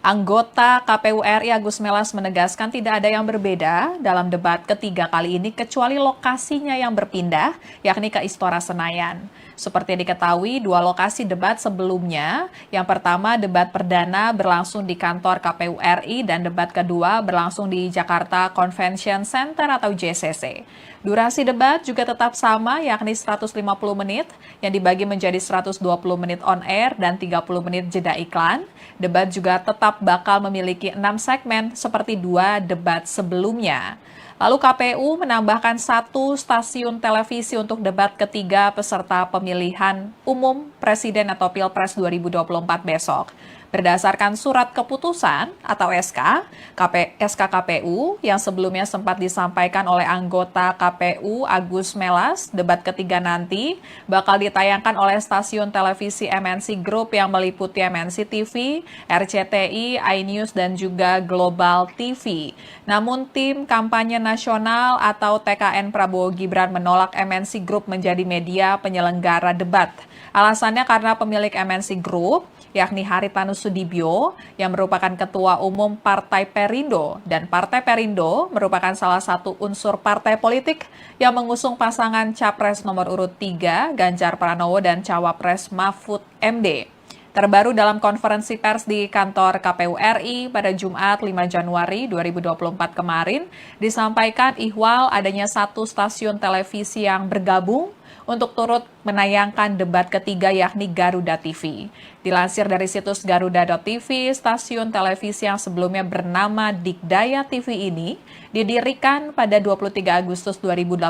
Speaker 1: Anggota KPU RI Agus Melas menegaskan tidak ada yang berbeda dalam debat ketiga kali ini kecuali lokasinya yang berpindah, yakni ke Istora Senayan. Seperti diketahui, dua lokasi debat sebelumnya, yang pertama debat perdana berlangsung di kantor KPU RI dan debat kedua berlangsung di Jakarta Convention Center atau JCC. Durasi debat juga tetap sama, yakni 150 menit, yang dibagi menjadi 120 menit on air dan 30 menit jeda iklan. Debat juga tetap bakal memiliki 6 segmen seperti dua debat sebelumnya. Lalu KPU menambahkan 1 stasiun televisi untuk debat ketiga peserta pemilihan umum Presiden atau Pilpres 2024 besok. Berdasarkan surat keputusan atau SK KPU yang sebelumnya sempat disampaikan oleh anggota KPU Agus Melas, debat ketiga nanti bakal ditayangkan oleh stasiun televisi MNC Group yang meliputi MNC TV, RCTI, iNews, dan juga Global TV. Namun tim kampanye nasional atau TKN Prabowo Gibran menolak MNC Group menjadi media penyelenggara debat. Alasannya karena pemilik MNC Group, yakni Haritanu Sudibyo, yang merupakan Ketua Umum Partai Perindo, dan Partai Perindo merupakan salah satu unsur partai politik yang mengusung pasangan Capres nomor urut 3, Ganjar Pranowo, dan Cawapres Mahfud MD. Terbaru dalam konferensi pers di kantor KPU RI pada Jumat 5 Januari 2024 kemarin, disampaikan ihwal adanya 1 stasiun televisi yang bergabung untuk turut menayangkan debat ketiga, yakni Garuda TV. Dilansir dari situs garuda.tv, stasiun televisi yang sebelumnya bernama Dikdaya TV ini didirikan pada 23 Agustus 2018,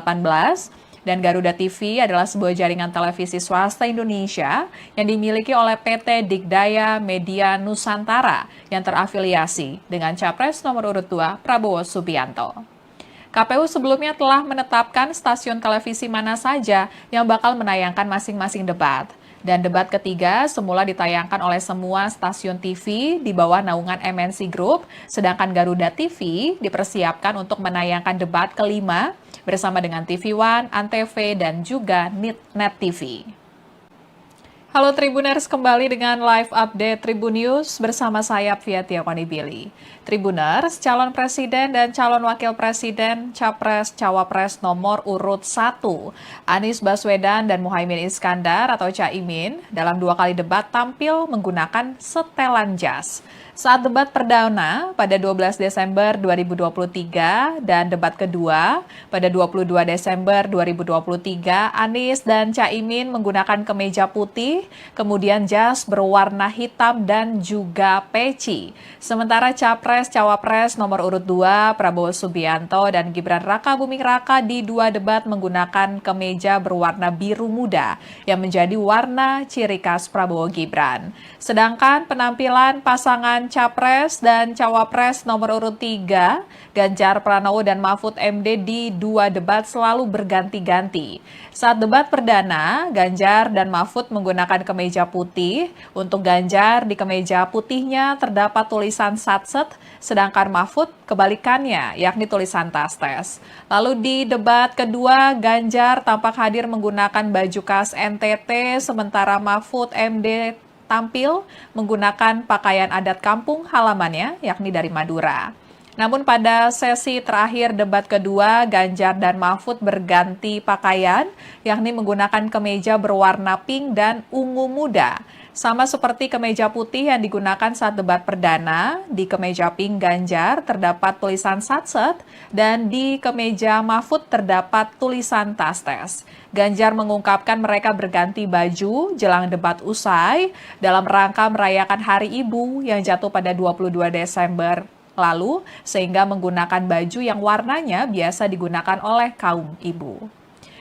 Speaker 1: dan Garuda TV adalah sebuah jaringan televisi swasta Indonesia yang dimiliki oleh PT Dikdaya Media Nusantara yang terafiliasi dengan Capres nomor urut 2 Prabowo Subianto. KPU sebelumnya telah menetapkan stasiun televisi mana saja yang bakal menayangkan masing-masing debat. Dan debat ketiga semula ditayangkan oleh semua stasiun TV di bawah naungan MNC Group, sedangkan Garuda TV dipersiapkan untuk menayangkan debat kelima bersama dengan TV One, Antv, dan juga Net TV. Halo Tribuners, kembali dengan live update Tribun News bersama saya Fiatia Konibili. Tribuners, calon presiden dan calon wakil presiden Capres Cawapres nomor urut 1, Anies Baswedan dan Muhaimin Iskandar atau Caimin, dalam 2 kali debat tampil menggunakan setelan jas. Saat debat perdana pada 12 Desember 2023 dan debat kedua pada 22 Desember 2023, Anies dan Caimin menggunakan kemeja putih, kemudian jas berwarna hitam dan juga peci. Sementara Capres Cawapres nomor urut 2, Prabowo Subianto dan Gibran Rakabuming Raka di 2 debat menggunakan kemeja berwarna biru muda yang menjadi warna ciri khas Prabowo Gibran. Sedangkan penampilan pasangan Capres dan Cawapres nomor urut 3, Ganjar Pranowo dan Mahfud MD di 2 debat selalu berganti-ganti. Saat debat perdana, Ganjar dan Mahfud menggunakan kemeja putih. Untuk Ganjar, di kemeja putihnya terdapat tulisan Satset, sedangkan Mahfud kebalikannya, yakni tulisan Tastes. Lalu di debat kedua, Ganjar tampak hadir menggunakan baju khas NTT, sementara Mahfud MD tampil menggunakan pakaian adat kampung halamannya, yakni dari Madura. Namun pada sesi terakhir debat kedua, Ganjar dan Mahfud berganti pakaian, yakni menggunakan kemeja berwarna pink dan ungu muda. Sama seperti kemeja putih yang digunakan saat debat perdana, di kemeja pink Ganjar terdapat tulisan Satset dan di kemeja Mahfud terdapat tulisan Tastes. Ganjar mengungkapkan mereka berganti baju jelang debat usai dalam rangka merayakan Hari Ibu yang jatuh pada 22 Desember lalu, sehingga menggunakan baju yang warnanya biasa digunakan oleh kaum ibu.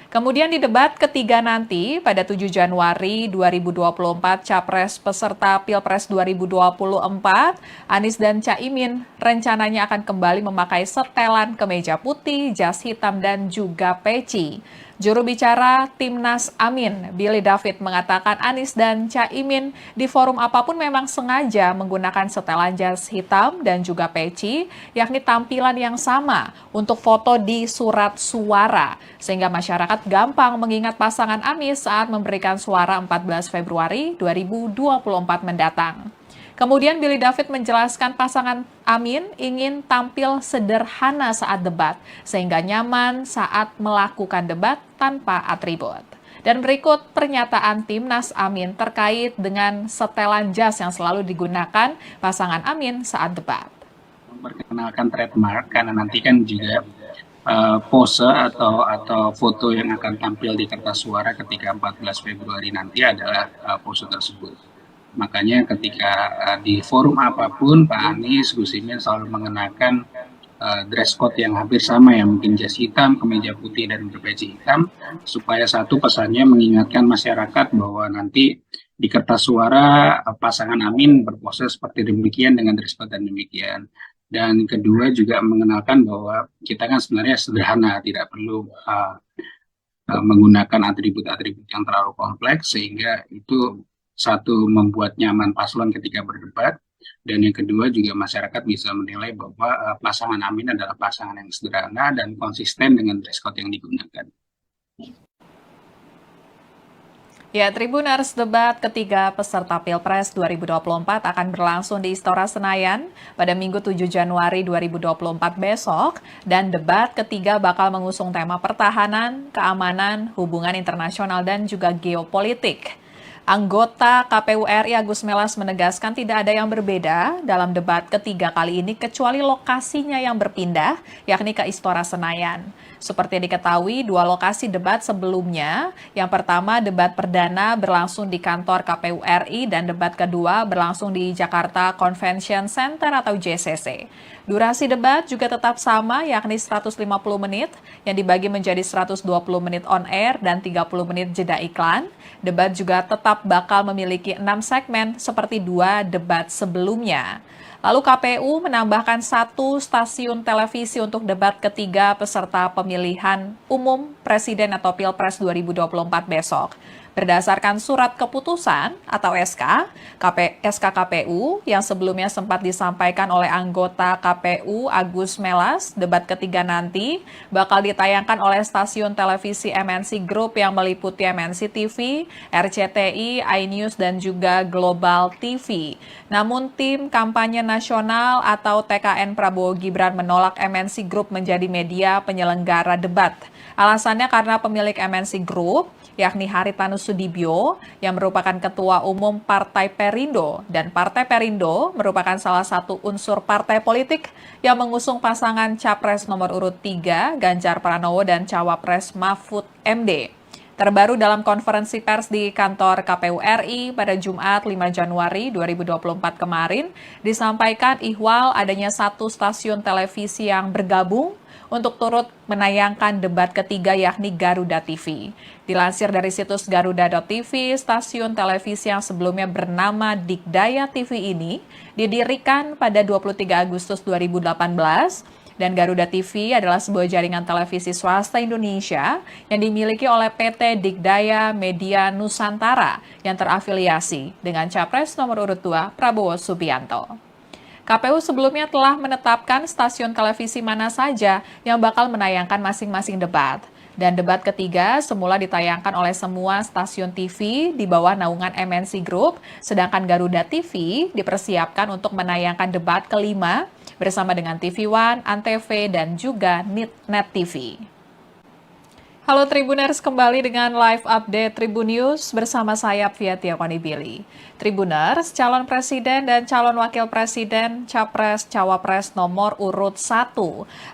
Speaker 1: Kemudian di debat ketiga nanti, pada 7 Januari 2024, Capres peserta Pilpres 2024, Anies dan Caimin rencananya akan kembali memakai setelan kemeja putih, jas hitam, dan juga peci. Juru bicara Timnas Amin, Billy David, mengatakan Anies dan Caimin di forum apapun memang sengaja menggunakan setelan jas hitam dan juga peci, yakni tampilan yang sama untuk foto di surat suara, sehingga masyarakat gampang mengingat pasangan Anies saat memberikan suara 14 Februari 2024 mendatang. Kemudian Billy David menjelaskan pasangan Amin ingin tampil sederhana saat debat, sehingga nyaman saat melakukan debat tanpa atribut. Dan berikut pernyataan Timnas Amin terkait dengan setelan jas yang selalu digunakan pasangan Amin saat debat.
Speaker 2: Memperkenalkan trademark, karena nanti kan juga pose atau foto yang akan tampil di kertas suara ketika 14 Februari nanti adalah pose tersebut. Makanya ketika di forum apapun, Pak Anies, Gus Imin selalu mengenakan dress code yang hampir sama, ya, mungkin jas hitam, kemeja putih, dan berpeci hitam, supaya satu pesannya mengingatkan masyarakat bahwa nanti di kertas suara pasangan Amin berpose seperti demikian dengan dress code dan demikian. Dan kedua juga mengenalkan bahwa kita kan sebenarnya sederhana, tidak perlu menggunakan atribut-atribut yang terlalu kompleks, sehingga itu satu membuat nyaman paslon ketika berdebat, dan yang kedua juga masyarakat bisa menilai bahwa pasangan Amin adalah pasangan yang sederhana dan konsisten dengan dress code yang digunakan.
Speaker 1: Ya, Tribuners, debat ketiga peserta Pilpres 2024 akan berlangsung di Istora Senayan pada Minggu 7 Januari 2024 besok, dan debat ketiga bakal mengusung tema pertahanan, keamanan, hubungan internasional, dan juga geopolitik. Anggota KPU RI Agus Melas menegaskan tidak ada yang berbeda dalam debat ketiga kali ini kecuali lokasinya yang berpindah, yakni ke Istora Senayan. Seperti diketahui, 2 lokasi debat sebelumnya, yang pertama debat perdana berlangsung di kantor KPU RI dan debat kedua berlangsung di Jakarta Convention Center atau JCC. Durasi debat juga tetap sama, yakni 150 menit yang dibagi menjadi 120 menit on air dan 30 menit jeda iklan. Debat juga tetap bakal memiliki 6 segmen seperti 2 debat sebelumnya. Lalu KPU menambahkan 1 stasiun televisi untuk debat ketiga peserta pemilihan umum Presiden atau Pilpres 2024 besok. berdasarkan surat keputusan atau SK KPU yang sebelumnya sempat disampaikan oleh anggota KPU Agus Melas. Debat ketiga nanti bakal ditayangkan oleh stasiun televisi MNC Group yang meliputi MNC TV, RCTI, iNews, dan juga Global TV. Namun tim kampanye nasional atau TKN Prabowo Gibran menolak MNC Group menjadi media penyelenggara debat. Alasannya karena pemilik MNC Group, yakni Haritanu Sudibyo, yang merupakan Ketua Umum Partai Perindo, dan Partai Perindo merupakan salah satu unsur partai politik yang mengusung pasangan Capres nomor urut 3, Ganjar Pranowo, dan Cawapres Mahfud MD. Terbaru dalam konferensi pers di kantor KPU RI pada Jumat 5 Januari 2024 kemarin, disampaikan ihwal adanya satu stasiun televisi yang bergabung untuk turut menayangkan debat ketiga yakni Garuda TV. Dilansir dari situs garuda.tv, stasiun televisi yang sebelumnya bernama Digdaya TV ini didirikan pada 23 Agustus 2018 dan Garuda TV adalah sebuah jaringan televisi swasta Indonesia yang dimiliki oleh PT Digdaya Media Nusantara yang terafiliasi dengan Capres nomor urut 2 Prabowo Subianto. KPU sebelumnya telah menetapkan stasiun televisi mana saja yang bakal menayangkan masing-masing debat. Dan debat ketiga semula ditayangkan oleh semua stasiun TV di bawah naungan MNC Group, sedangkan Garuda TV dipersiapkan untuk menayangkan debat kelima bersama dengan TV One, Antv, dan juga Net TV. Halo Tribuners, kembali dengan live update Tribun News bersama saya Fiatia Konibili. Tribuners, calon presiden dan calon wakil presiden Capres Cawapres nomor urut 1,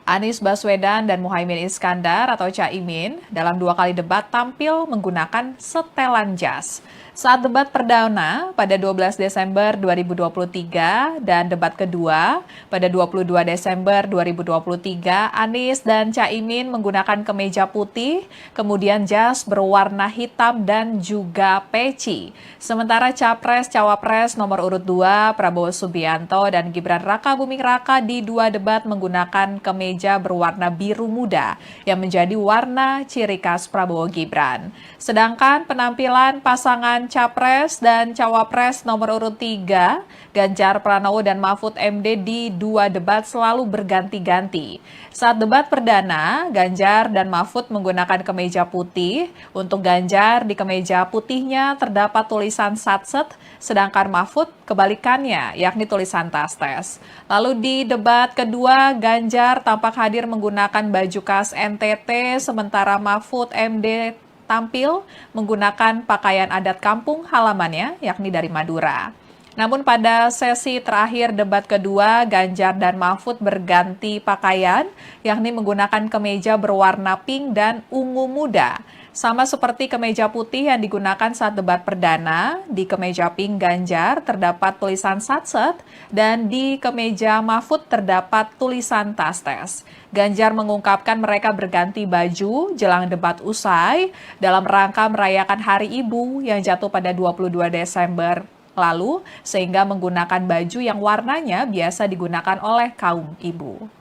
Speaker 1: Anies Baswedan dan Muhaimin Iskandar atau Caimin dalam 2 kali debat tampil menggunakan setelan jas. Saat debat perdana pada 12 Desember 2023 dan debat kedua pada 22 Desember 2023, Anies dan Caimin menggunakan kemeja putih, kemudian jas berwarna hitam dan juga peci. Sementara Capres Cawapres nomor urut 2, Prabowo Subianto dan Gibran Rakabuming Raka di 2 debat menggunakan kemeja berwarna biru muda yang menjadi warna ciri khas Prabowo Gibran. Sedangkan penampilan pasangan Capres dan Cawapres nomor urut 3, Ganjar Pranowo dan Mahfud MD di 2 debat selalu berganti-ganti. Saat debat perdana, Ganjar dan Mahfud menggunakan kemeja putih. Untuk Ganjar, di kemeja putihnya terdapat tulisan Satset, sedangkan Mahfud kebalikannya, yakni tulisan Tastes. Lalu di debat kedua, Ganjar tampak hadir menggunakan baju khas NTT, sementara Mahfud MD tampil menggunakan pakaian adat kampung halamannya, yakni dari Madura. Namun pada sesi terakhir debat kedua, Ganjar dan Mahfud berganti pakaian, yakni menggunakan kemeja berwarna pink dan ungu muda. Sama seperti kemeja putih yang digunakan saat debat perdana, di kemeja pink Ganjar terdapat tulisan Satset dan di kemeja Mahfud terdapat tulisan Tastes. Ganjar mengungkapkan mereka berganti baju jelang debat usai dalam rangka merayakan Hari Ibu yang jatuh pada 22 Desember lalu, sehingga menggunakan baju yang warnanya biasa digunakan oleh kaum ibu.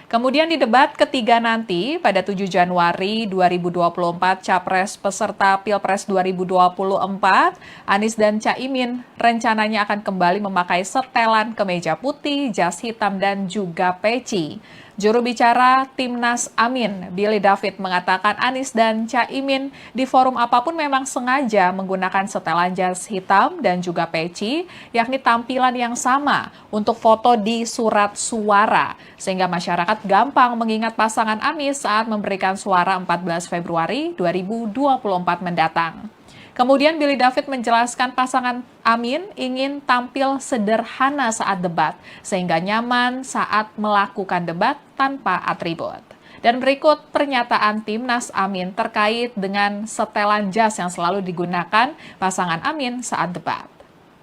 Speaker 1: Kemudian di debat ketiga nanti pada 7 Januari 2024, Capres peserta Pilpres 2024, Anies dan Caimin rencananya akan kembali memakai setelan kemeja putih, jas hitam, dan juga peci. Juru bicara Timnas Amin, Billy David, mengatakan Anies dan Caimin di forum apapun memang sengaja menggunakan setelan jas hitam dan juga peci, yakni tampilan yang sama untuk foto di surat suara, sehingga masyarakat gampang mengingat pasangan Anies saat memberikan suara 14 Februari 2024 mendatang. Kemudian Billy David menjelaskan pasangan Amin ingin tampil sederhana saat debat, sehingga nyaman saat melakukan debat tanpa atribut. Dan berikut pernyataan Timnas Amin terkait dengan setelan jas yang selalu digunakan pasangan Amin saat debat.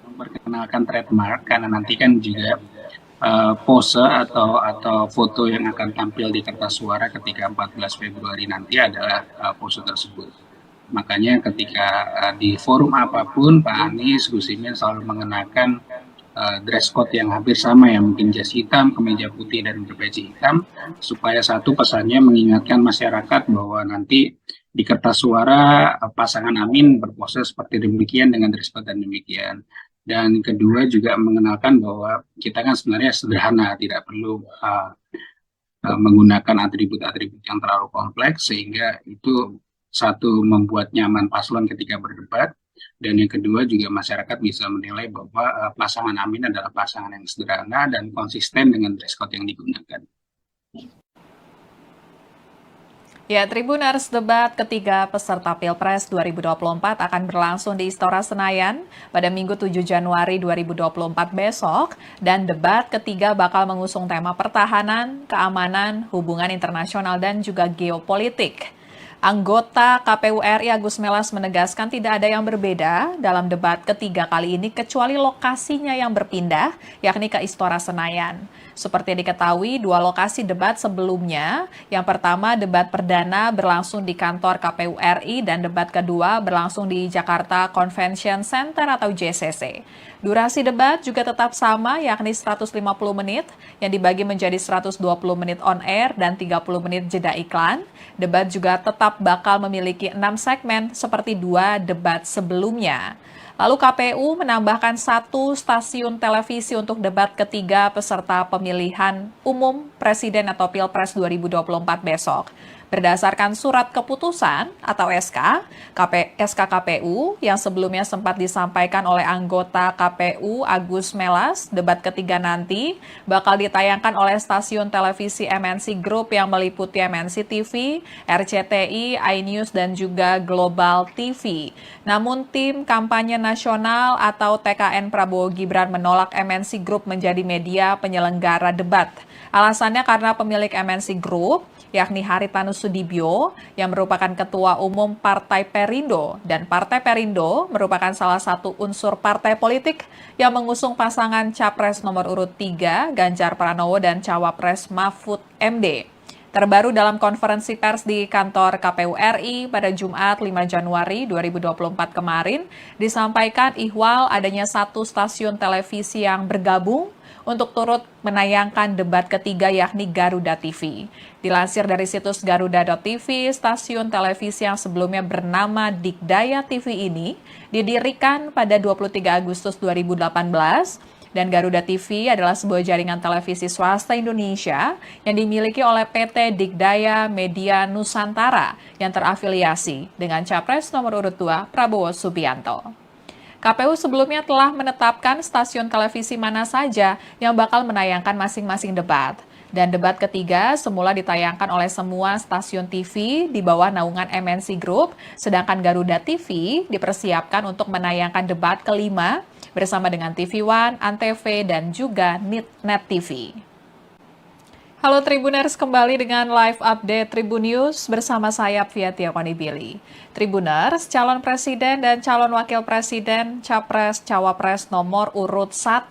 Speaker 2: Memperkenalkan trademark, karena nanti kan juga pose atau foto yang akan tampil di kertas suara ketika 14 Februari nanti adalah pose tersebut. Makanya ketika di forum apapun, Pak Anies, Gus Imin selalu mengenakan dress code yang hampir sama, ya, mungkin jas hitam, kemeja putih, dan berpeci hitam, supaya satu pesannya mengingatkan masyarakat bahwa nanti di kertas suara pasangan Amin berpose seperti demikian dengan dress code dan demikian. Dan kedua juga mengenalkan bahwa kita kan sebenarnya sederhana, tidak perlu menggunakan atribut-atribut yang terlalu kompleks, sehingga itu satu membuat nyaman paslon ketika berdebat, dan yang kedua juga masyarakat bisa menilai bahwa pasangan Amin adalah pasangan yang sederhana dan konsisten dengan dress code yang digunakan.
Speaker 1: Ya, Tribuners, debat ketiga peserta Pilpres 2024 akan berlangsung di Istora Senayan pada Minggu 7 Januari 2024 besok, dan debat ketiga bakal mengusung tema pertahanan, keamanan, hubungan internasional, dan juga geopolitik. Anggota KPU RI Agus Melas menegaskan tidak ada yang berbeda dalam debat ketiga kali ini kecuali lokasinya yang berpindah, yakni ke Istora Senayan. Seperti diketahui, dua lokasi debat sebelumnya, yang pertama debat perdana berlangsung di kantor KPU RI dan debat kedua berlangsung di Jakarta Convention Center atau JCC. Durasi debat juga tetap sama, yakni 150 menit yang dibagi menjadi 120 menit on air dan 30 menit jeda iklan. Debat juga tetap bakal memiliki 6 segmen seperti dua debat sebelumnya. Lalu KPU menambahkan 1 stasiun televisi untuk debat ketiga peserta pemilihan umum Presiden atau Pilpres 2024 besok. Berdasarkan surat keputusan atau SK KPU yang sebelumnya sempat disampaikan oleh anggota KPU Agus Melas, debat ketiga nanti bakal ditayangkan oleh stasiun televisi MNC Group yang meliputi MNC TV, RCTI, iNews, dan juga Global TV. Namun tim kampanye nasional atau TKN Prabowo Gibran menolak MNC Group menjadi media penyelenggara debat. Alasannya karena pemilik MNC Group, yakni Haritanu Sudibyo, yang merupakan Ketua Umum Partai Perindo, dan Partai Perindo merupakan salah satu unsur partai politik yang mengusung pasangan Capres nomor urut 3, Ganjar Pranowo, dan Cawapres Mahfud MD. Terbaru dalam konferensi pers di kantor KPU RI pada Jumat 5 Januari 2024 kemarin, disampaikan ihwal adanya 1 stasiun televisi yang bergabung untuk turut menayangkan debat ketiga, yakni Garuda TV. Dilansir dari situs garuda.tv, stasiun televisi yang sebelumnya bernama Dikdaya TV ini didirikan pada 23 Agustus 2018, dan Garuda TV adalah sebuah jaringan televisi swasta Indonesia yang dimiliki oleh PT Dikdaya Media Nusantara yang terafiliasi dengan Capres nomor urut 2 Prabowo Subianto. KPU sebelumnya telah menetapkan stasiun televisi mana saja yang bakal menayangkan masing-masing debat. Dan debat ketiga semula ditayangkan oleh semua stasiun TV di bawah naungan MNC Group, sedangkan Garuda TV dipersiapkan untuk menayangkan debat kelima bersama dengan TV One, Antv, dan juga Net TV. Halo Tribuners, kembali dengan live update Tribun News bersama saya Fiatia Konibili. Tribuners, calon presiden dan calon wakil presiden Capres Cawapres nomor urut 1,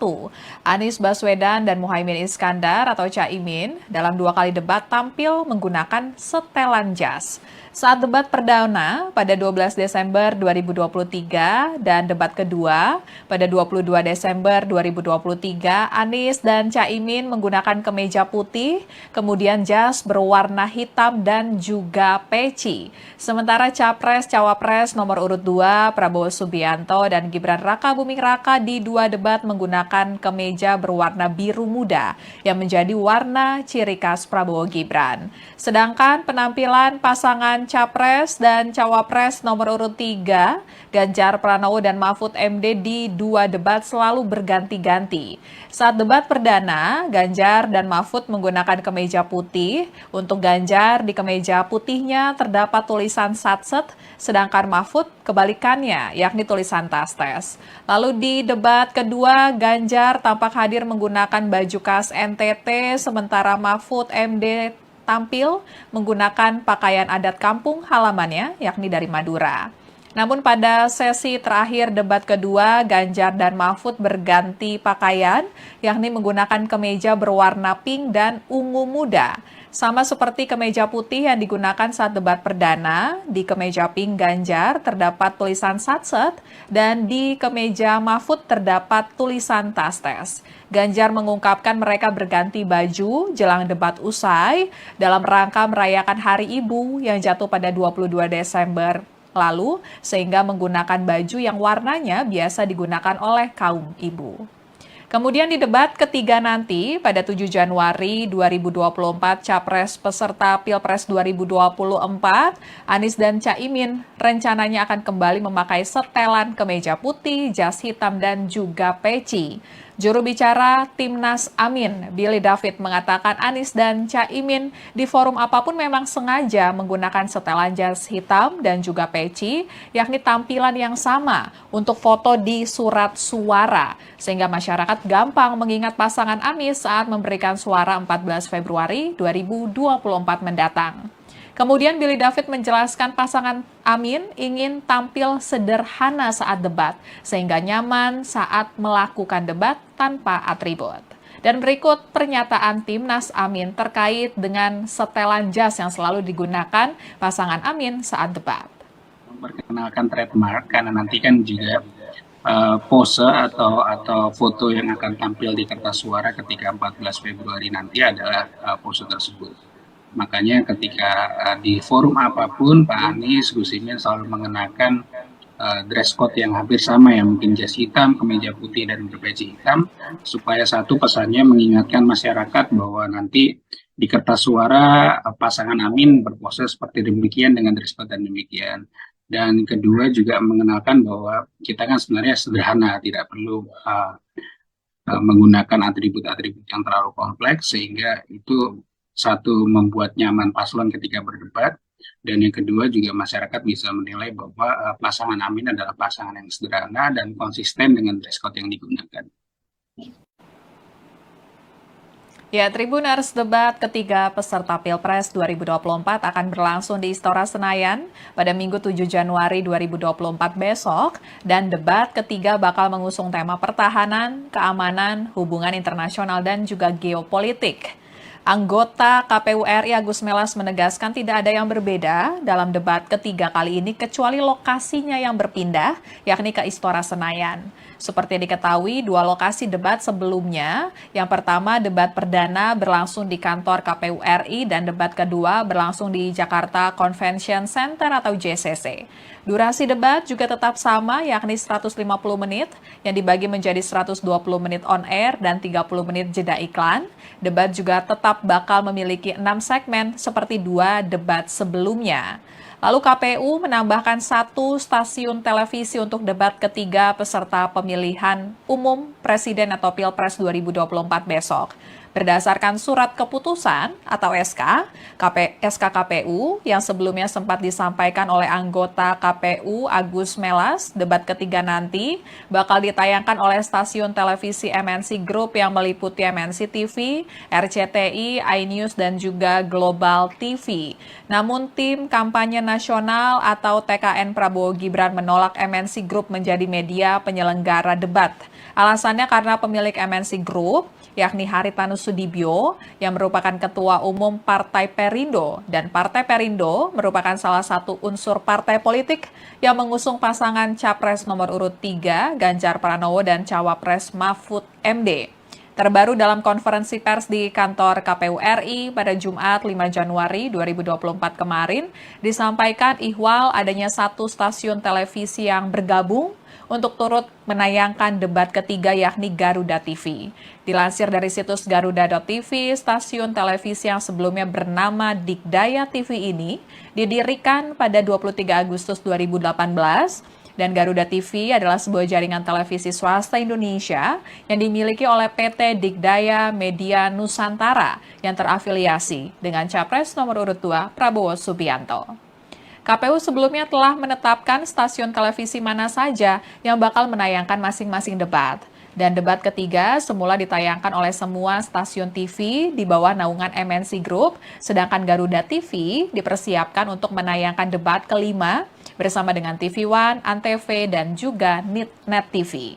Speaker 1: Anies Baswedan dan Muhaimin Iskandar atau Caimin, dalam 2 kali debat tampil menggunakan setelan jas. Saat debat perdana pada 12 Desember 2023 dan debat kedua pada 22 Desember 2023, Anies dan Caimin menggunakan kemeja putih, kemudian jas berwarna hitam dan juga peci. Sementara Capres Cawapres nomor urut 2, Prabowo Subianto dan Gibran Rakabuming Raka di 2 debat menggunakan kemeja berwarna biru muda yang menjadi warna ciri khas Prabowo Gibran. Sedangkan penampilan pasangan Capres dan Cawapres nomor urut 3, Ganjar Pranowo dan Mahfud MD di 2 debat selalu berganti-ganti. Saat debat perdana, Ganjar dan Mahfud menggunakan kemeja putih. Untuk Ganjar, di kemeja putihnya terdapat tulisan Satset, sedangkan Mahfud kebalikannya, yakni tulisan Tastes. Lalu di debat kedua, Ganjar tampak hadir menggunakan baju khas NTT, sementara Mahfud MD tampil menggunakan pakaian adat kampung halamannya, yakni dari Madura. Namun pada sesi terakhir debat kedua, Ganjar dan Mahfud berganti pakaian, yakni menggunakan kemeja berwarna pink dan ungu muda. Sama seperti kemeja putih yang digunakan saat debat perdana, di kemeja pink Ganjar terdapat tulisan Satset, dan di kemeja Mahfud terdapat tulisan Tastes. Ganjar mengungkapkan mereka berganti baju jelang debat usai dalam rangka merayakan Hari Ibu yang jatuh pada 22 Desember lalu, sehingga menggunakan baju yang warnanya biasa digunakan oleh kaum ibu. Kemudian di debat ketiga nanti pada 7 Januari 2024 Capres peserta Pilpres 2024, Anies dan Caimin rencananya akan kembali memakai setelan kemeja putih, jas hitam, dan juga peci. Juru bicara Timnas Amin, Billy David, mengatakan Anies dan Caimin di forum apapun memang sengaja menggunakan setelan jas hitam dan juga peci, yakni tampilan yang sama untuk foto di surat suara, sehingga masyarakat gampang mengingat pasangan Anies saat memberikan suara 14 Februari 2024 mendatang. Kemudian Billy David menjelaskan pasangan Amin ingin tampil sederhana saat debat, sehingga nyaman saat melakukan debat tanpa atribut. Dan berikut pernyataan Timnas Amin terkait dengan setelan jas yang selalu digunakan pasangan Amin saat debat.
Speaker 2: Memperkenalkan trademark karena nanti kan juga pose atau foto yang akan tampil di kertas suara ketika 14 Februari nanti adalah pose tersebut. Makanya ketika di forum apapun Pak Anies, Gus Imin selalu mengenakan dress code yang hampir sama ya, mungkin jas hitam, kemeja putih, dan berpeci hitam, supaya satu pesannya mengingatkan masyarakat bahwa nanti di kertas suara pasangan Amin berpose seperti demikian dengan dress code dan demikian. Dan kedua juga mengenalkan bahwa kita kan sebenarnya sederhana, tidak perlu menggunakan atribut-atribut yang terlalu kompleks, sehingga itu satu membuat nyaman paslon ketika berdebat, dan yang kedua juga masyarakat bisa menilai bahwa pasangan Amin adalah pasangan yang sederhana dan konsisten dengan dress code yang digunakan.
Speaker 1: Ya, Tribuners, debat ketiga peserta Pilpres 2024 akan berlangsung di Istora Senayan pada Minggu 7 Januari 2024 besok, dan debat ketiga bakal mengusung tema pertahanan, keamanan, hubungan internasional, dan juga geopolitik. Anggota KPU RI Agus Melas menegaskan tidak ada yang berbeda dalam debat ketiga kali ini kecuali lokasinya yang berpindah, yakni ke Istora Senayan. Seperti diketahui, dua lokasi debat sebelumnya, yang pertama debat perdana berlangsung di kantor KPU RI dan debat kedua berlangsung di Jakarta Convention Center atau JCC. Durasi debat juga tetap sama, yakni 150 menit yang dibagi menjadi 120 menit on air dan 30 menit jeda iklan. Debat juga tetap bakal memiliki 6 segmen seperti dua debat sebelumnya. Lalu KPU menambahkan 1 stasiun televisi untuk debat ketiga peserta pemilihan umum Presiden atau Pilpres 2024 besok. Berdasarkan surat keputusan atau SK KPU yang sebelumnya sempat disampaikan oleh anggota KPU Agus Melas, debat ketiga nanti bakal ditayangkan oleh stasiun televisi MNC Group yang meliputi MNC TV, RCTI, iNews, dan juga Global TV. Namun tim kampanye nasional atau TKN Prabowo Gibran menolak MNC Group menjadi media penyelenggara debat. Alasannya karena pemilik MNC Group, yakni Haritanu Sudibyo, yang merupakan Ketua Umum Partai Perindo, dan Partai Perindo merupakan salah satu unsur partai politik yang mengusung pasangan Capres nomor urut 3, Ganjar Pranowo, dan Cawapres Mahfud MD. Terbaru dalam konferensi pers di kantor KPU RI pada Jumat 5 Januari 2024 kemarin, disampaikan ihwal adanya 1 stasiun televisi yang bergabung untuk turut menayangkan debat ketiga, yakni Garuda TV. Dilansir dari situs garuda.tv, stasiun televisi yang sebelumnya bernama Dikdaya TV ini didirikan pada 23 Agustus 2018, dan Garuda TV adalah sebuah jaringan televisi swasta Indonesia yang dimiliki oleh PT Dikdaya Media Nusantara yang terafiliasi dengan Capres nomor urut 2 Prabowo Subianto. KPU sebelumnya telah menetapkan stasiun televisi mana saja yang bakal menayangkan masing-masing debat. Dan debat ketiga semula ditayangkan oleh semua stasiun TV di bawah naungan MNC Group, sedangkan Garuda TV dipersiapkan untuk menayangkan debat kelima bersama dengan TV One, Antv, dan juga Net TV.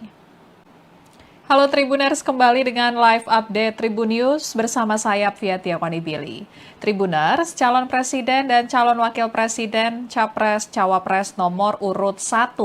Speaker 1: Halo Tribuners, kembali dengan live update Tribun News bersama saya Fiatia Konibili. Tribuners, calon presiden dan calon wakil presiden Capres Cawapres nomor urut 1,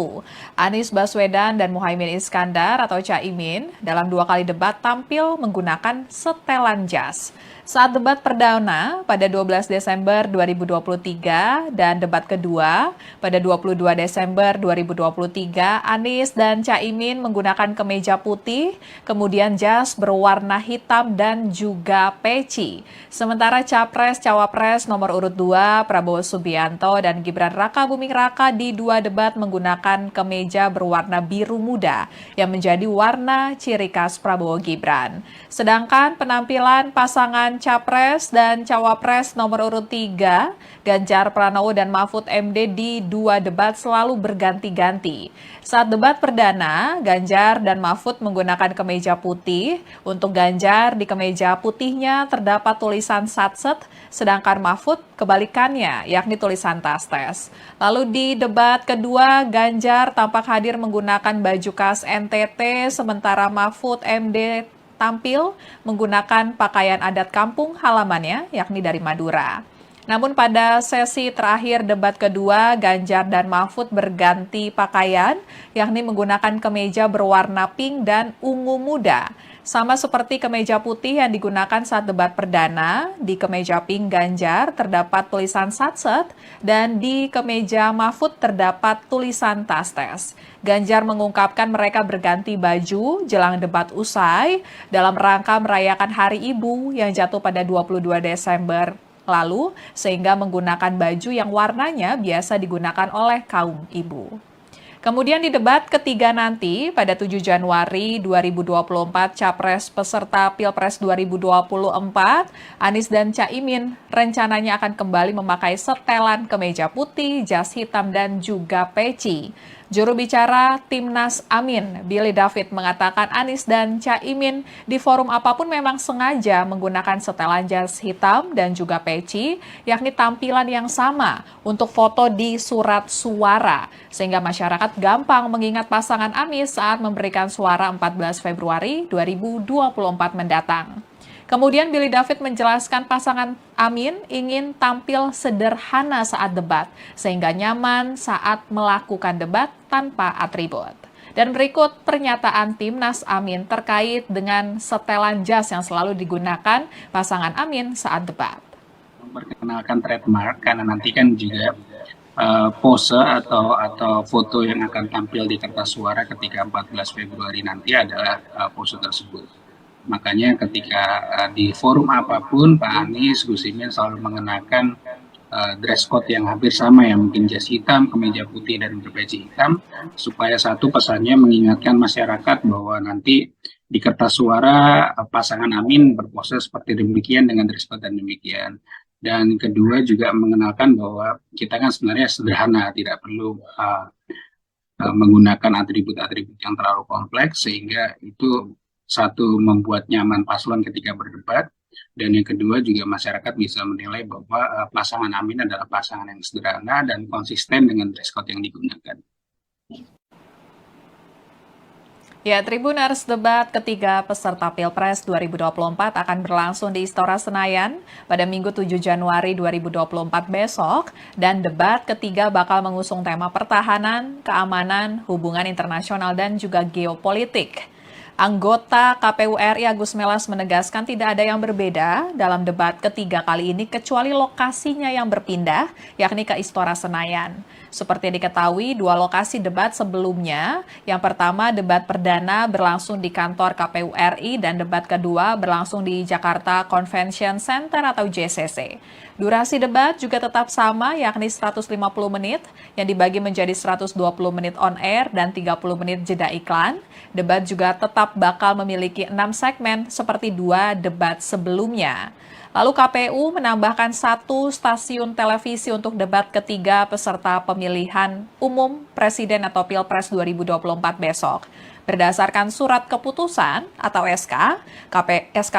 Speaker 1: Anies Baswedan dan Muhaimin Iskandar atau Caimin dalam 2 kali debat tampil menggunakan setelan jas. Saat debat perdana pada 12 Desember 2023 dan debat kedua pada 22 Desember 2023, Anies dan Caimin menggunakan kemeja putih, kemudian jas berwarna hitam dan juga peci. Sementara Capres Cawapres nomor urut 2, Prabowo Subianto dan Gibran Rakabuming Raka di 2 debat menggunakan kemeja berwarna biru muda yang menjadi warna ciri khas Prabowo Gibran. Sedangkan penampilan pasangan Capres dan Cawapres nomor urut 3, Ganjar Pranowo dan Mahfud MD di 2 debat selalu berganti-ganti. Saat debat perdana, Ganjar dan Mahfud menggunakan kemeja putih. Untuk Ganjar, di kemeja putihnya terdapat tulisan Satset, sedangkan Mahfud kebalikannya, yakni tulisan Tastes. Lalu di debat kedua, Ganjar tampak hadir menggunakan baju khas NTT, sementara Mahfud MD tampil menggunakan pakaian adat kampung halamannya, yakni dari Madura. Namun pada sesi terakhir debat kedua, Ganjar dan Mahfud berganti pakaian, yakni menggunakan kemeja berwarna pink dan ungu muda. Sama seperti kemeja putih yang digunakan saat debat perdana, di kemeja pink Ganjar terdapat tulisan Satset dan di kemeja Mahfud terdapat tulisan Tastes. Ganjar mengungkapkan mereka berganti baju jelang debat usai dalam rangka merayakan Hari Ibu yang jatuh pada 22 Desember lalu, sehingga menggunakan baju yang warnanya biasa digunakan oleh kaum ibu. Kemudian di debat ketiga nanti pada 7 Januari 2024, Capres peserta Pilpres 2024, Anies dan Caimin rencananya akan kembali memakai setelan kemeja putih, jas hitam, dan juga peci. Juru bicara Timnas Amin, Billy David, mengatakan Anies dan Caimin di forum apapun memang sengaja menggunakan setelan jas hitam dan juga peci, yakni tampilan yang sama untuk foto di surat suara, sehingga masyarakat gampang mengingat pasangan Anies saat memberikan suara 14 Februari 2024 mendatang. Kemudian Billy David menjelaskan pasangan Amin ingin tampil sederhana saat debat, sehingga nyaman saat melakukan debat tanpa atribut. Dan berikut pernyataan Timnas Amin terkait dengan setelan jas yang selalu digunakan pasangan Amin saat debat.
Speaker 2: Memperkenalkan trademark, karena nanti kan juga pose atau foto yang akan tampil di kertas suara ketika 14 Februari nanti adalah pose tersebut. Makanya ketika di forum apapun, Pak Anies, Gus Imin selalu mengenakan dress code yang hampir sama, ya, mungkin jas hitam, kemeja putih, dan berpeci hitam, supaya satu pesannya mengingatkan masyarakat bahwa nanti di kertas suara pasangan Amin berpose seperti demikian dengan dress code dan demikian. Dan kedua juga mengenalkan bahwa kita kan sebenarnya sederhana, tidak perlu menggunakan atribut-atribut yang terlalu kompleks, sehingga itu satu membuat nyaman paslon ketika berdebat, dan yang kedua juga masyarakat bisa menilai bahwa pasangan Amin adalah pasangan yang sederhana dan konsisten dengan dress code yang digunakan.
Speaker 1: Ya, Tribuners, debat ketiga peserta Pilpres 2024 akan berlangsung di Istora Senayan pada Minggu 7 Januari 2024 besok, dan debat ketiga bakal mengusung tema pertahanan, keamanan, hubungan internasional, dan juga geopolitik. Anggota KPU RI Agus Melas menegaskan tidak ada yang berbeda dalam debat ketiga kali ini kecuali lokasinya yang berpindah, yakni ke Istora Senayan. Seperti diketahui, 2 lokasi debat sebelumnya, yang pertama debat perdana berlangsung di kantor KPU RI dan debat kedua berlangsung di Jakarta Convention Center atau JCC. Durasi debat juga tetap sama, yakni 150 menit yang dibagi menjadi 120 menit on air dan 30 menit jeda iklan. Debat juga tetap bakal memiliki 6 segmen seperti 2 debat sebelumnya. Lalu KPU menambahkan 1 stasiun televisi untuk debat ketiga peserta pemilihan umum Presiden atau Pilpres 2024 besok. Berdasarkan surat keputusan atau SK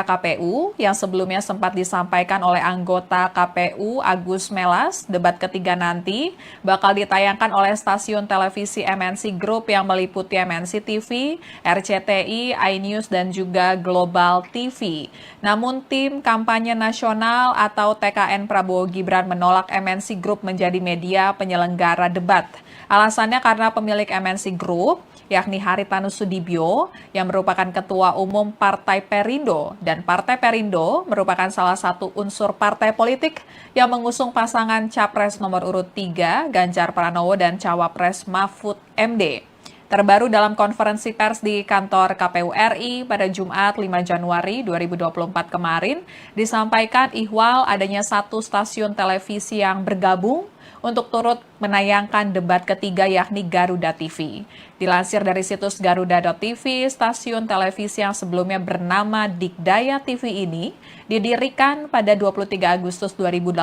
Speaker 1: KPU yang sebelumnya sempat disampaikan oleh anggota KPU Agus Melas, debat ketiga nanti bakal ditayangkan oleh stasiun televisi MNC Group yang meliputi MNC TV, RCTI, iNews, dan juga Global TV. Namun tim kampanye nasional atau TKN Prabowo Gibran menolak MNC Group menjadi media penyelenggara debat. Alasannya karena pemilik MNC Group, yakni Haritanu Sudibyo, yang merupakan Ketua Umum Partai Perindo, dan Partai Perindo merupakan salah satu unsur partai politik yang mengusung pasangan Capres nomor urut 3, Ganjar Pranowo, dan Cawapres Mahfud MD. Terbaru dalam konferensi pers di kantor KPU RI pada Jumat 5 Januari 2024 kemarin, disampaikan ihwal adanya satu stasiun televisi yang bergabung untuk turut menayangkan debat ketiga yakni Garuda TV. Dilansir dari situs garuda.tv, stasiun televisi yang sebelumnya bernama Digdaya TV ini didirikan pada 23 Agustus 2018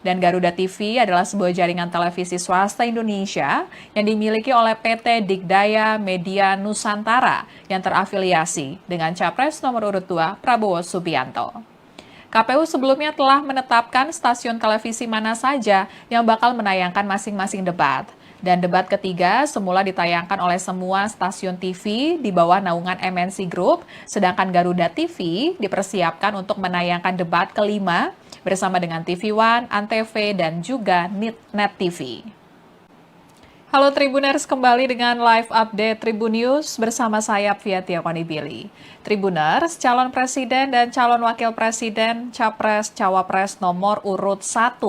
Speaker 1: dan Garuda TV adalah sebuah jaringan televisi swasta Indonesia yang dimiliki oleh PT Digdaya Media Nusantara yang terafiliasi dengan Capres nomor urut 2 Prabowo Subianto. KPU sebelumnya telah menetapkan stasiun televisi mana saja yang bakal menayangkan masing-masing debat. Dan debat ketiga semula ditayangkan oleh semua stasiun TV di bawah naungan MNC Group, sedangkan Garuda TV dipersiapkan untuk menayangkan debat kelima bersama dengan TV One, Antv, dan juga Net TV. Halo Tribuners, kembali dengan live update Tribun News bersama saya Fiatia Konibili. Tribuners, calon presiden dan calon wakil presiden Capres Cawapres nomor urut 1,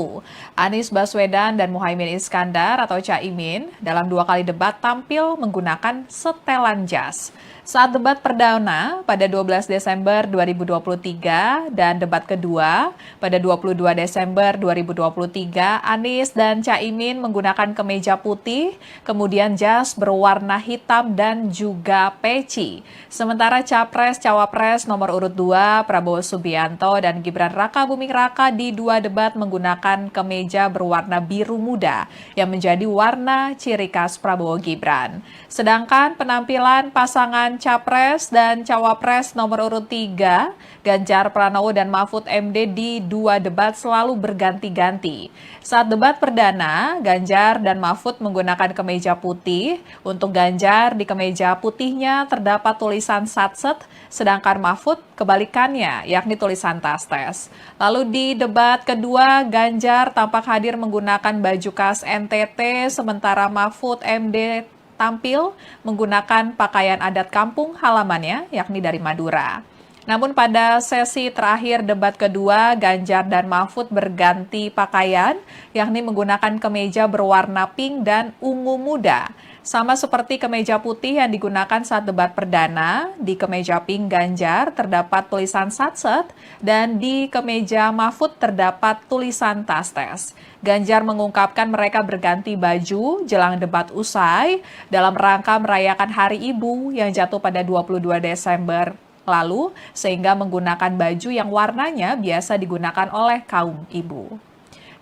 Speaker 1: Anies Baswedan dan Muhaimin Iskandar atau Caimin, dalam 2 kali debat tampil menggunakan setelan jas. Saat debat perdana pada 12 Desember 2023 dan debat kedua pada 22 Desember 2023, Anies dan Caimin menggunakan kemeja putih, kemudian jas berwarna hitam dan juga peci. Sementara Capres Cawapres nomor urut 2, Prabowo Subianto dan Gibran Rakabuming Raka di 2 debat menggunakan kemeja berwarna biru muda yang menjadi warna ciri khas Prabowo Gibran. Sedangkan penampilan pasangan Capres dan Cawapres nomor urut 3, Ganjar Pranowo dan Mahfud MD di 2 debat selalu berganti-ganti. Saat debat perdana, Ganjar dan Mahfud menggunakan kemeja putih. Untuk Ganjar, di kemeja putihnya terdapat tulisan Satset, sedangkan Mahfud kebalikannya, yakni tulisan Tastes. Lalu di debat kedua, Ganjar tampak hadir menggunakan baju khas NTT, sementara Mahfud MD tampil menggunakan pakaian adat kampung halamannya, yakni dari Madura. Namun pada sesi terakhir debat kedua, Ganjar dan Mahfud berganti pakaian, yakni menggunakan kemeja berwarna pink dan ungu muda. Sama seperti kemeja putih yang digunakan saat debat perdana, di kemeja pink Ganjar terdapat tulisan Satset dan di kemeja Mahfud terdapat tulisan Tastes. Ganjar mengungkapkan mereka berganti baju jelang debat usai dalam rangka merayakan Hari Ibu yang jatuh pada 22 Desember lalu, sehingga menggunakan baju yang warnanya biasa digunakan oleh kaum ibu.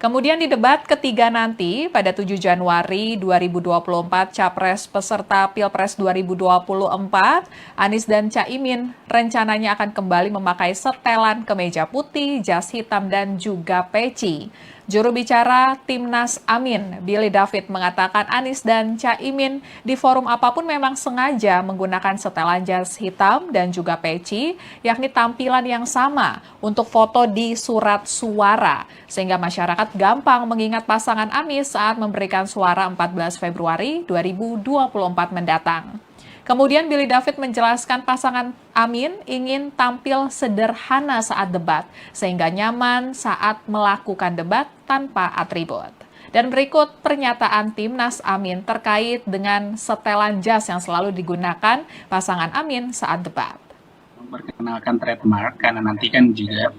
Speaker 1: Kemudian di debat ketiga nanti pada 7 Januari 2024, Capres peserta Pilpres 2024, Anies dan Caimin rencananya akan kembali memakai setelan kemeja putih, jas hitam, dan juga peci. Juru bicara Timnas Amin, Billy David, mengatakan Anies dan Caimin di forum apapun memang sengaja menggunakan setelan jas hitam dan juga peci, yakni tampilan yang sama untuk foto di surat suara, sehingga masyarakat gampang mengingat pasangan Anies saat memberikan suara 14 Februari 2024 mendatang. Kemudian Billy David menjelaskan pasangan Amin ingin tampil sederhana saat debat, sehingga nyaman saat melakukan debat tanpa atribut. Dan berikut pernyataan Timnas Amin terkait dengan setelan jas yang selalu digunakan pasangan Amin saat debat.
Speaker 2: Memperkenalkan trademark karena nanti kan juga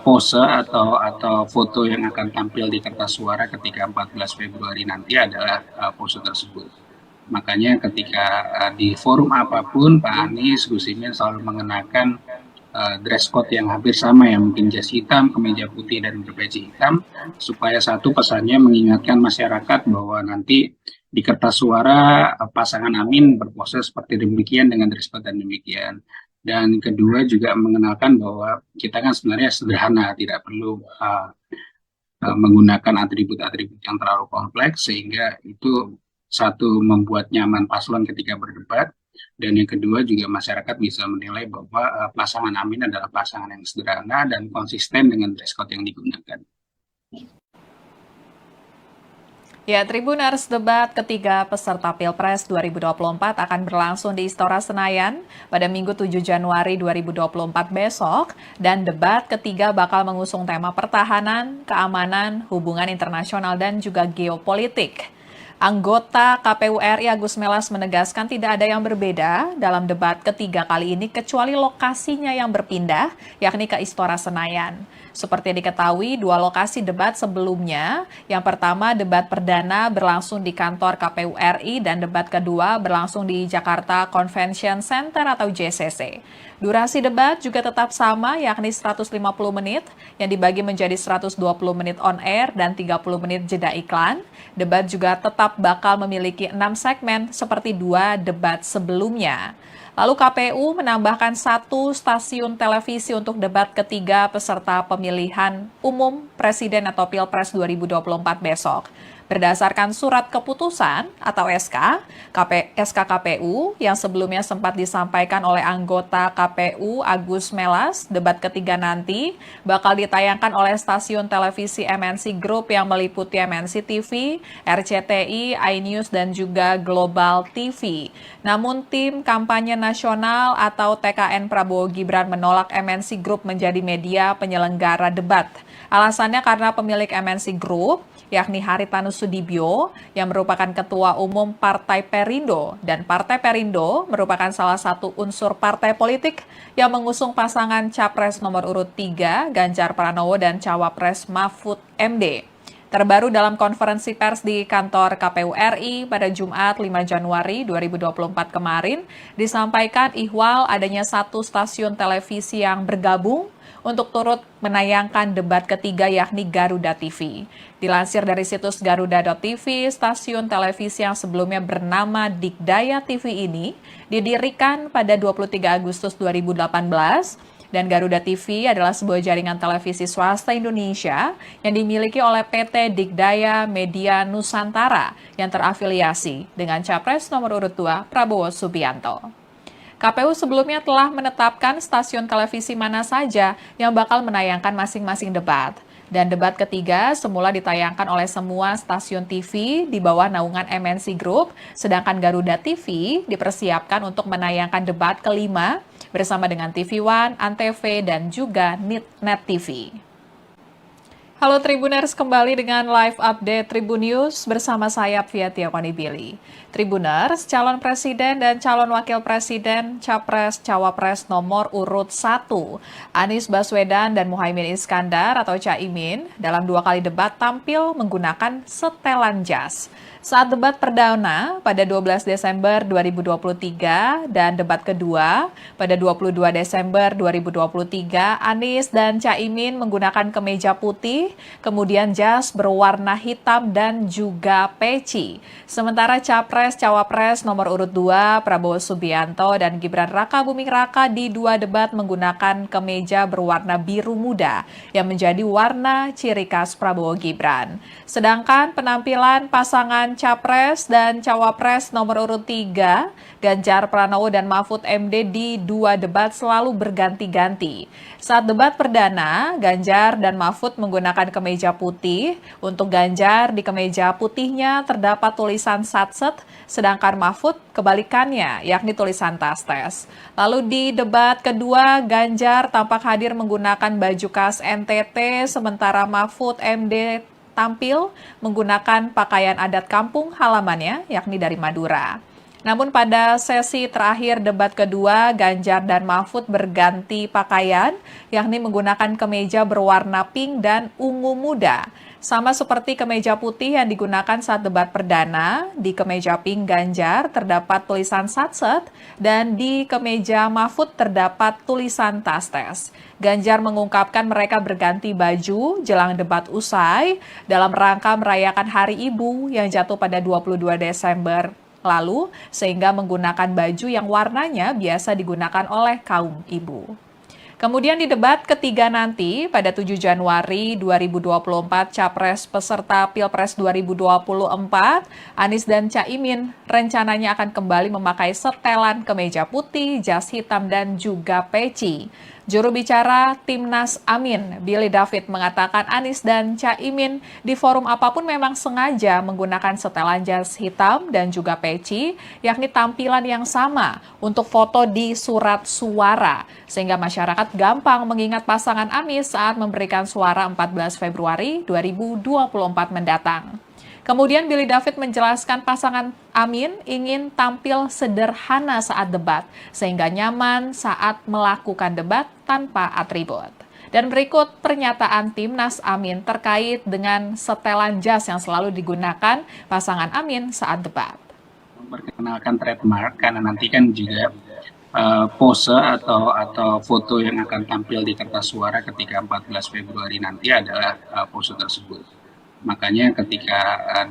Speaker 2: pose atau foto yang akan tampil di kertas suara ketika 14 Februari nanti adalah pose tersebut. Makanya ketika di forum apapun Pak Anies, Gus Imin selalu mengenakan dress code yang hampir sama ya, mungkin jas hitam, kemeja putih, dan berpeci hitam, supaya satu pesannya mengingatkan masyarakat bahwa nanti di kertas suara pasangan Amin berpose seperti demikian dengan dress code dan demikian. Dan kedua juga mengenalkan bahwa kita kan sebenarnya sederhana, tidak perlu menggunakan atribut-atribut yang terlalu kompleks, sehingga itu satu membuat nyaman paslon ketika berdebat, dan yang kedua juga masyarakat bisa menilai bahwa pasangan Amin adalah pasangan yang sederhana dan konsisten dengan dress code yang digunakan.
Speaker 1: Ya, Tribuners, debat ketiga peserta Pilpres 2024 akan berlangsung di Istora Senayan pada Minggu 7 Januari 2024 besok, dan debat ketiga bakal mengusung tema pertahanan, keamanan, hubungan internasional, dan juga geopolitik. Anggota KPU RI Agus Melas menegaskan tidak ada yang berbeda dalam debat ketiga kali ini kecuali lokasinya yang berpindah, yakni ke Istora Senayan. Seperti diketahui, dua lokasi debat sebelumnya, yang pertama debat perdana berlangsung di kantor KPU RI dan debat kedua berlangsung di Jakarta Convention Center atau JCC. Durasi debat juga tetap sama, yakni 150 menit, yang dibagi menjadi 120 menit on air dan 30 menit jeda iklan. Debat juga tetap bakal memiliki 6 segmen seperti dua debat sebelumnya. Lalu KPU menambahkan 1 stasiun televisi untuk debat ketiga peserta pemilihan umum Presiden atau Pilpres 2024 besok. Berdasarkan surat keputusan atau SK KPU yang sebelumnya sempat disampaikan oleh anggota KPU Agus Melas, debat ketiga nanti bakal ditayangkan oleh stasiun televisi MNC Group yang meliputi MNC TV, RCTI, iNews, dan juga Global TV. Namun tim kampanye nasional atau TKN Prabowo Gibran menolak MNC Group menjadi media penyelenggara debat. Alasannya karena pemilik MNC Group, yakni Haritanu Sudibyo, yang merupakan Ketua Umum Partai Perindo, dan Partai Perindo merupakan salah satu unsur partai politik yang mengusung pasangan Capres nomor urut 3, Ganjar Pranowo, dan Cawapres Mahfud MD. Terbaru dalam konferensi pers di kantor KPU RI pada Jumat 5 Januari 2024 kemarin, disampaikan ihwal adanya 1 stasiun televisi yang bergabung untuk turut menayangkan debat ketiga, yakni Garuda TV. Dilansir dari situs garuda.tv, stasiun televisi yang sebelumnya bernama Dikdaya TV ini didirikan pada 23 Agustus 2018, dan Garuda TV adalah sebuah jaringan televisi swasta Indonesia yang dimiliki oleh PT Dikdaya Media Nusantara yang terafiliasi dengan Capres nomor urut 2 Prabowo Subianto. KPU sebelumnya telah menetapkan stasiun televisi mana saja yang bakal menayangkan masing-masing debat. Dan debat ketiga semula ditayangkan oleh semua stasiun TV di bawah naungan MNC Group, sedangkan Garuda TV dipersiapkan untuk menayangkan debat kelima bersama dengan TV One, Antv, dan juga Net TV. Halo Tribuners, kembali dengan live update Tribun News bersama saya Fiatia Konibili. Tribuners, calon presiden dan calon wakil presiden Capres Cawapres nomor urut 1, Anies Baswedan dan Muhaimin Iskandar atau Caimin, dalam 2 kali debat tampil menggunakan setelan jas. Saat debat perdana pada 12 Desember 2023 dan debat kedua pada 22 Desember 2023, Anies dan Caimin menggunakan kemeja putih, kemudian jas berwarna hitam dan juga peci. Sementara Capres Cawapres nomor urut 2, Prabowo Subianto dan Gibran Rakabuming Raka di 2 debat menggunakan kemeja berwarna biru muda yang menjadi warna ciri khas Prabowo Gibran. Sedangkan penampilan pasangan Capres dan Cawapres nomor urut 3, Ganjar Pranowo dan Mahfud MD di 2 debat selalu berganti-ganti. Saat debat perdana, Ganjar dan Mahfud menggunakan kemeja putih. Untuk Ganjar, di kemeja putihnya terdapat tulisan Satset, sedangkan Mahfud kebalikannya, yakni tulisan Tastes. Lalu di debat kedua, Ganjar tampak hadir menggunakan baju khas NTT, sementara Mahfud MD tampil menggunakan pakaian adat kampung halamannya, yakni dari Madura. Namun pada sesi terakhir debat kedua, Ganjar dan Mahfud berganti pakaian, yakni menggunakan kemeja berwarna pink dan ungu muda. Sama seperti kemeja putih yang digunakan saat debat perdana, di kemeja pink Ganjar terdapat tulisan Satset, dan di kemeja Mahfud terdapat tulisan Tastes. Ganjar mengungkapkan mereka berganti baju jelang debat usai dalam rangka merayakan Hari Ibu yang jatuh pada 22 Desember lalu, sehingga menggunakan baju yang warnanya biasa digunakan oleh kaum ibu. Kemudian di debat ketiga nanti pada 7 Januari 2024 Capres peserta Pilpres 2024, Anies dan Caimin rencananya akan kembali memakai setelan kemeja putih, jas hitam, dan juga peci. Juru bicara Timnas Amin, Billy David, mengatakan Anies dan Caimin di forum apapun memang sengaja menggunakan setelan jas hitam dan juga peci, yakni tampilan yang sama untuk foto di surat suara, sehingga masyarakat gampang mengingat pasangan Anies saat memberikan suara 14 Februari 2024 mendatang. Kemudian Billy David menjelaskan pasangan Amin ingin tampil sederhana saat debat, sehingga nyaman saat melakukan debat tanpa atribut. Dan berikut pernyataan Timnas Amin terkait dengan setelan jas yang selalu digunakan pasangan Amin saat debat.
Speaker 2: Memperkenalkan trademark karena nanti kan juga pose atau foto yang akan tampil di kertas suara ketika 14 Februari nanti adalah pose tersebut. Makanya ketika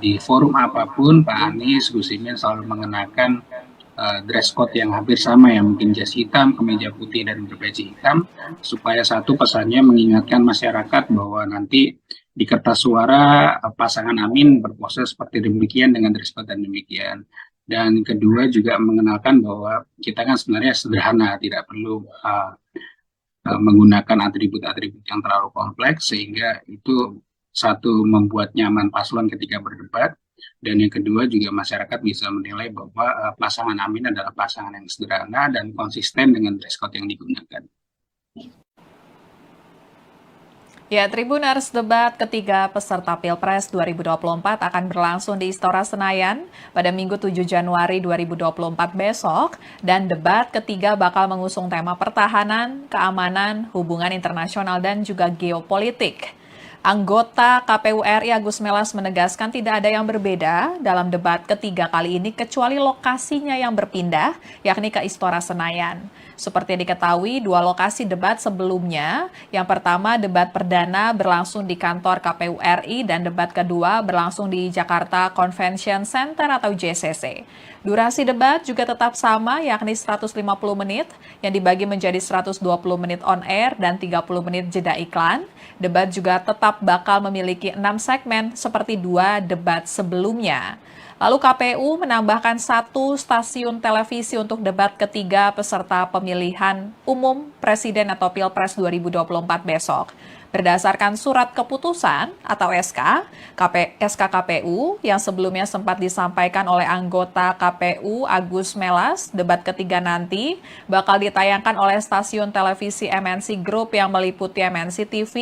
Speaker 2: di forum apapun Pak Anies, Gus Imin selalu mengenakan dress code yang hampir sama ya, mungkin jas hitam, kemeja putih, dan berpeci hitam, supaya satu pesannya mengingatkan masyarakat bahwa nanti di kertas suara pasangan Amin berpose seperti demikian dengan dress code dan demikian. Dan kedua juga mengenalkan bahwa kita kan sebenarnya sederhana, tidak perlu menggunakan atribut-atribut yang terlalu kompleks, sehingga itu satu membuat nyaman paslon ketika berdebat, dan yang kedua juga masyarakat bisa menilai bahwa pasangan Amin adalah pasangan yang sederhana dan konsisten dengan dress code yang digunakan.
Speaker 1: Ya, Tribuners, debat ketiga peserta Pilpres 2024 akan berlangsung di Istora Senayan pada Minggu 7 Januari 2024 besok, dan debat ketiga bakal mengusung tema pertahanan, keamanan, hubungan internasional, dan juga geopolitik. Anggota KPU RI Agus Melas menegaskan tidak ada yang berbeda dalam debat ketiga kali ini kecuali lokasinya yang berpindah, yakni ke Istora Senayan. Seperti diketahui, dua lokasi debat sebelumnya, yang pertama debat perdana berlangsung di kantor KPU RI dan debat kedua berlangsung di Jakarta Convention Center atau JCC. Durasi debat juga tetap sama, yakni 150 menit yang dibagi menjadi 120 menit on air dan 30 menit jeda iklan. Debat juga tetap bakal memiliki 6 segmen seperti dua debat sebelumnya. Lalu KPU menambahkan 1 stasiun televisi untuk debat ketiga peserta pemilihan umum Presiden atau Pilpres 2024 besok. Berdasarkan surat keputusan atau SK KPU yang sebelumnya sempat disampaikan oleh anggota KPU Agus Melas, debat ketiga nanti bakal ditayangkan oleh stasiun televisi MNC Group yang meliputi MNC TV,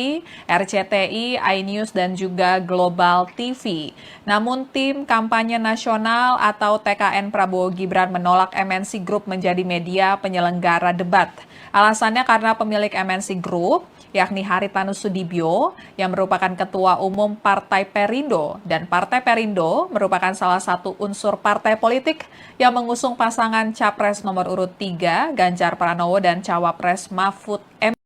Speaker 1: RCTI, iNews, dan juga Global TV. Namun tim kampanye nasional atau TKN Prabowo Gibran menolak MNC Group menjadi media penyelenggara debat. Alasannya karena pemilik MNC Group, yakni Haritanu Sudibyo, yang merupakan Ketua Umum Partai Perindo, dan Partai Perindo merupakan salah satu unsur partai politik yang mengusung pasangan Capres nomor urut 3, Ganjar Pranowo, dan Cawapres Mahfud MD.